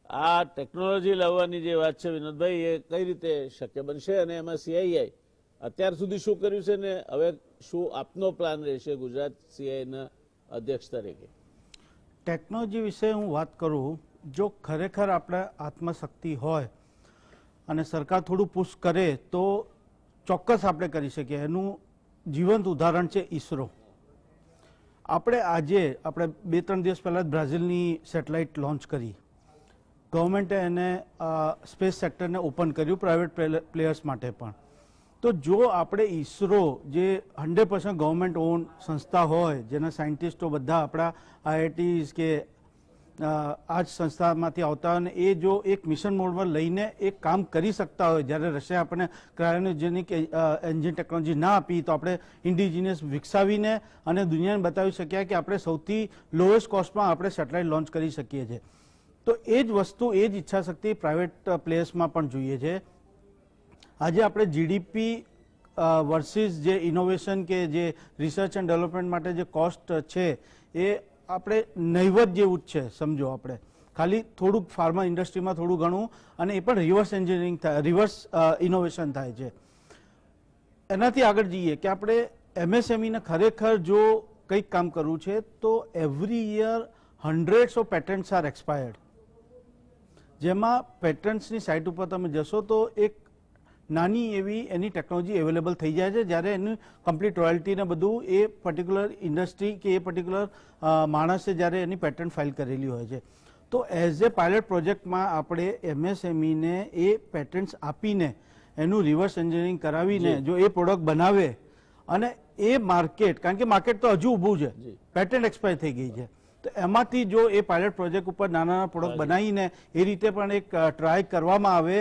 આ ટેકનોલોજી લાવવાની જે વાત છે વિનોદભાઈ, એ કઈ રીતે શક્ય બનશે, અને એમાં સીઆઈઆઈ અત્યાર સુધી શું કર્યું છે ને હવે શું આપનો પ્લાન રહેશે ગુજરાત સીઆઈના અધ્યક્ષ તરીકે? ટેકનોલોજી વિશે હું વાત કરું, જો ખરેખર આપણે આત્મશક્તિ હોય અને સરકાર થોડું પુશ કરે તો ચોક્કસ આપણે કરી શકીએ. એનું જીવંત ઉદાહરણ છે ઈસરો. આપણે આજે 2-3 દિવસ પહેલાં બ્રાઝિલની સેટેલાઇટ લોન્ચ કરી. ગવર્મેન્ટે એને સ્પેસ સેક્ટરને ઓપન કર્યું પ્રાઇવેટ પ્લેયર્સ માટે પણ. તો જો આપણે ઈસરો જે 100% ગવર્મેન્ટ ઓન સંસ્થા હોય, જેના સાયન્ટિસ્ટો બધા આપણા આઈઆઈટીઝ કે આ જ સંસ્થામાંથી આવતા હોય, અને એ જો એક મિશન મોડમાં લઈને એક કામ કરી શકતા હોય, જ્યારે રશિયા આપણને ક્રાયોજેનિક એન્જિન ટેકનોલોજી ના આપી તો આપણે ઇન્ડિજિનિયસ વિકસાવીને અને દુનિયાને બતાવી શક્યા કે આપણે સૌથી લોએસ્ટ કોસ્ટમાં આપણે સેટેલાઇટ લોન્ચ કરી શકીએ છીએ. તો એ જ વસ્તુ, એ જ ઈચ્છાશક્તિ પ્રાઇવેટ પ્લેયર્સમાં પણ જોઈએ છે. આજે આપણે જીડીપી વર્સિસ જે ઇનોવેશન કે જે રિસર્ચ એન્ડ ડેવલપમેન્ટ માટે જે કોસ્ટ છે એ આપણે નહીવત જેવું જ છે સમજો. આપણે ખાલી થોડુંક ફાર્મા ઇન્ડસ્ટ્રીમાં થોડું ઘણું, અને એ પણ રિવર્સ એન્જિનિયરિંગ થાય, રિવર્સ ઇનોવેશન થાય છે. એનાથી આગળ જઈએ કે આપણે એમએસએમઈને ખરેખર જો કંઈક કામ કરવું છે તો every year hundreds of patents are expired. જેમાં પેટન્ટ્સની સાઇટ ઉપર તમે જશો તો એક નાની એવી એની ટેકનોલોજી અવેલેબલ થઈ જાય છે, જ્યારે એની કમ્પ્લીટ રોયલ્ટી ને બધું એ પર્ટિક્યુલર ઇન્ડસ્ટ્રી કે એ પર્ટિક્યુલર માણસે જ્યારે એની પેટન્ટ ફાઇલ કરેલી હોય છે. તો એઝ એ પાયલટ પ્રોજેક્ટમાં આપણે એમએસએમઈને એ પેટન્ટ્સ આપીને એનું રિવર્સ એન્જિનિયરિંગ કરાવીને જો એ પ્રોડક્ટ બનાવે અને એ માર્કેટ, કારણ કે માર્કેટ તો હજુ ઊભું છે, પેટન્ટ એક્સપાયર થઈ ગઈ છે, તો એમાંથી જો એ પાયલટ પ્રોજેક્ટ ઉપર નાના પ્રોડક્ટ બનાવીને એ રીતે પણ એક ટ્રાય કરવામાં આવે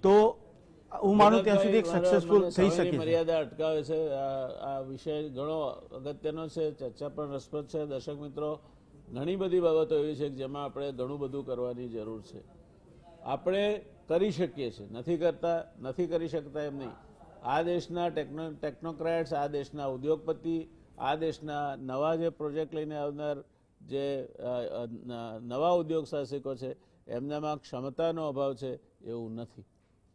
તો હું માનું ત્યાં સુધી સક્સેસફુલ થઈ શકે. મર્યાદા અટકાવે છે. આ વિષય ઘણો અગત્યનો છે, ચર્ચા પણ રસપ્રદ છે. દર્શક મિત્રો, ઘણી બધી બાબતો એવી છે જેમાં આપણે ઘણું બધું કરવાની જરૂર છે. આપણે કરી શકીએ છીએ, નથી કરી શકતા એમ નહીં. આ દેશના ટેકનોક્રેટ્સ, આ દેશના ઉદ્યોગપતિ, આ દેશના નવા જે પ્રોજેક્ટ લઈને આવનાર જે નવા ઉદ્યોગ સાહસિકો છે એમનામાં ક્ષમતાનો અભાવ છે એવું નથી,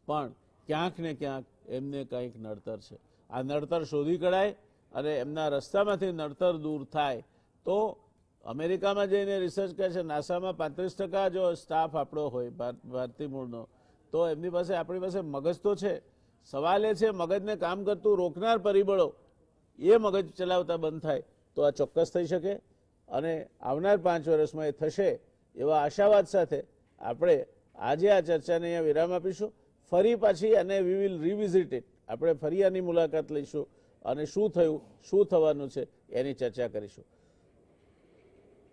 પણ ક્યાંક ને ક્યાંક એમને કંઈક નડતર છે. આ નડતર શોધી કઢાય અને એમના રસ્તામાંથી નડતર દૂર થાય તો અમેરિકામાં જઈને રિસર્ચ કરે છે, નાસામાં 35% જો સ્ટાફ આપણો હોય ભારતીય મૂળનો, તો એમની પાસે, આપણી પાસે મગજ તો છે. સવાલ એ છે મગજને કામ કરતું રોકનાર પરિબળો, એ મગજ ચલાવતા બંધ થાય તો આ ચોક્કસ થઈ શકે, અને આવનાર 5 વર્ષમાં એ થશે એવા આશાવાદ સાથે આપણે આજે આ ચર્ચાને અહીંયા વિરામ આપીશું. ફરી પાછી અને વી વિલ રિવિઝિટ ઇટ, આપણે ફરી આની મુલાકાત લઈશું અને શું થયું, શું થવાનું છે એની ચર્ચા કરીશું.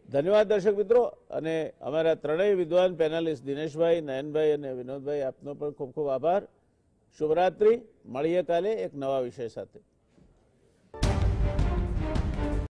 ધન્યવાદ દર્શક મિત્રો, અને અમારા ત્રણેય વિદ્વાન પેનલિસ્ટ દિનેશભાઈ, નયનભાઈ અને વિનોદભાઈ, આપનો પણ ખૂબ ખૂબ આભાર. શુભરાત્રી. મળીએ કાલે એક નવા વિષય સાથે.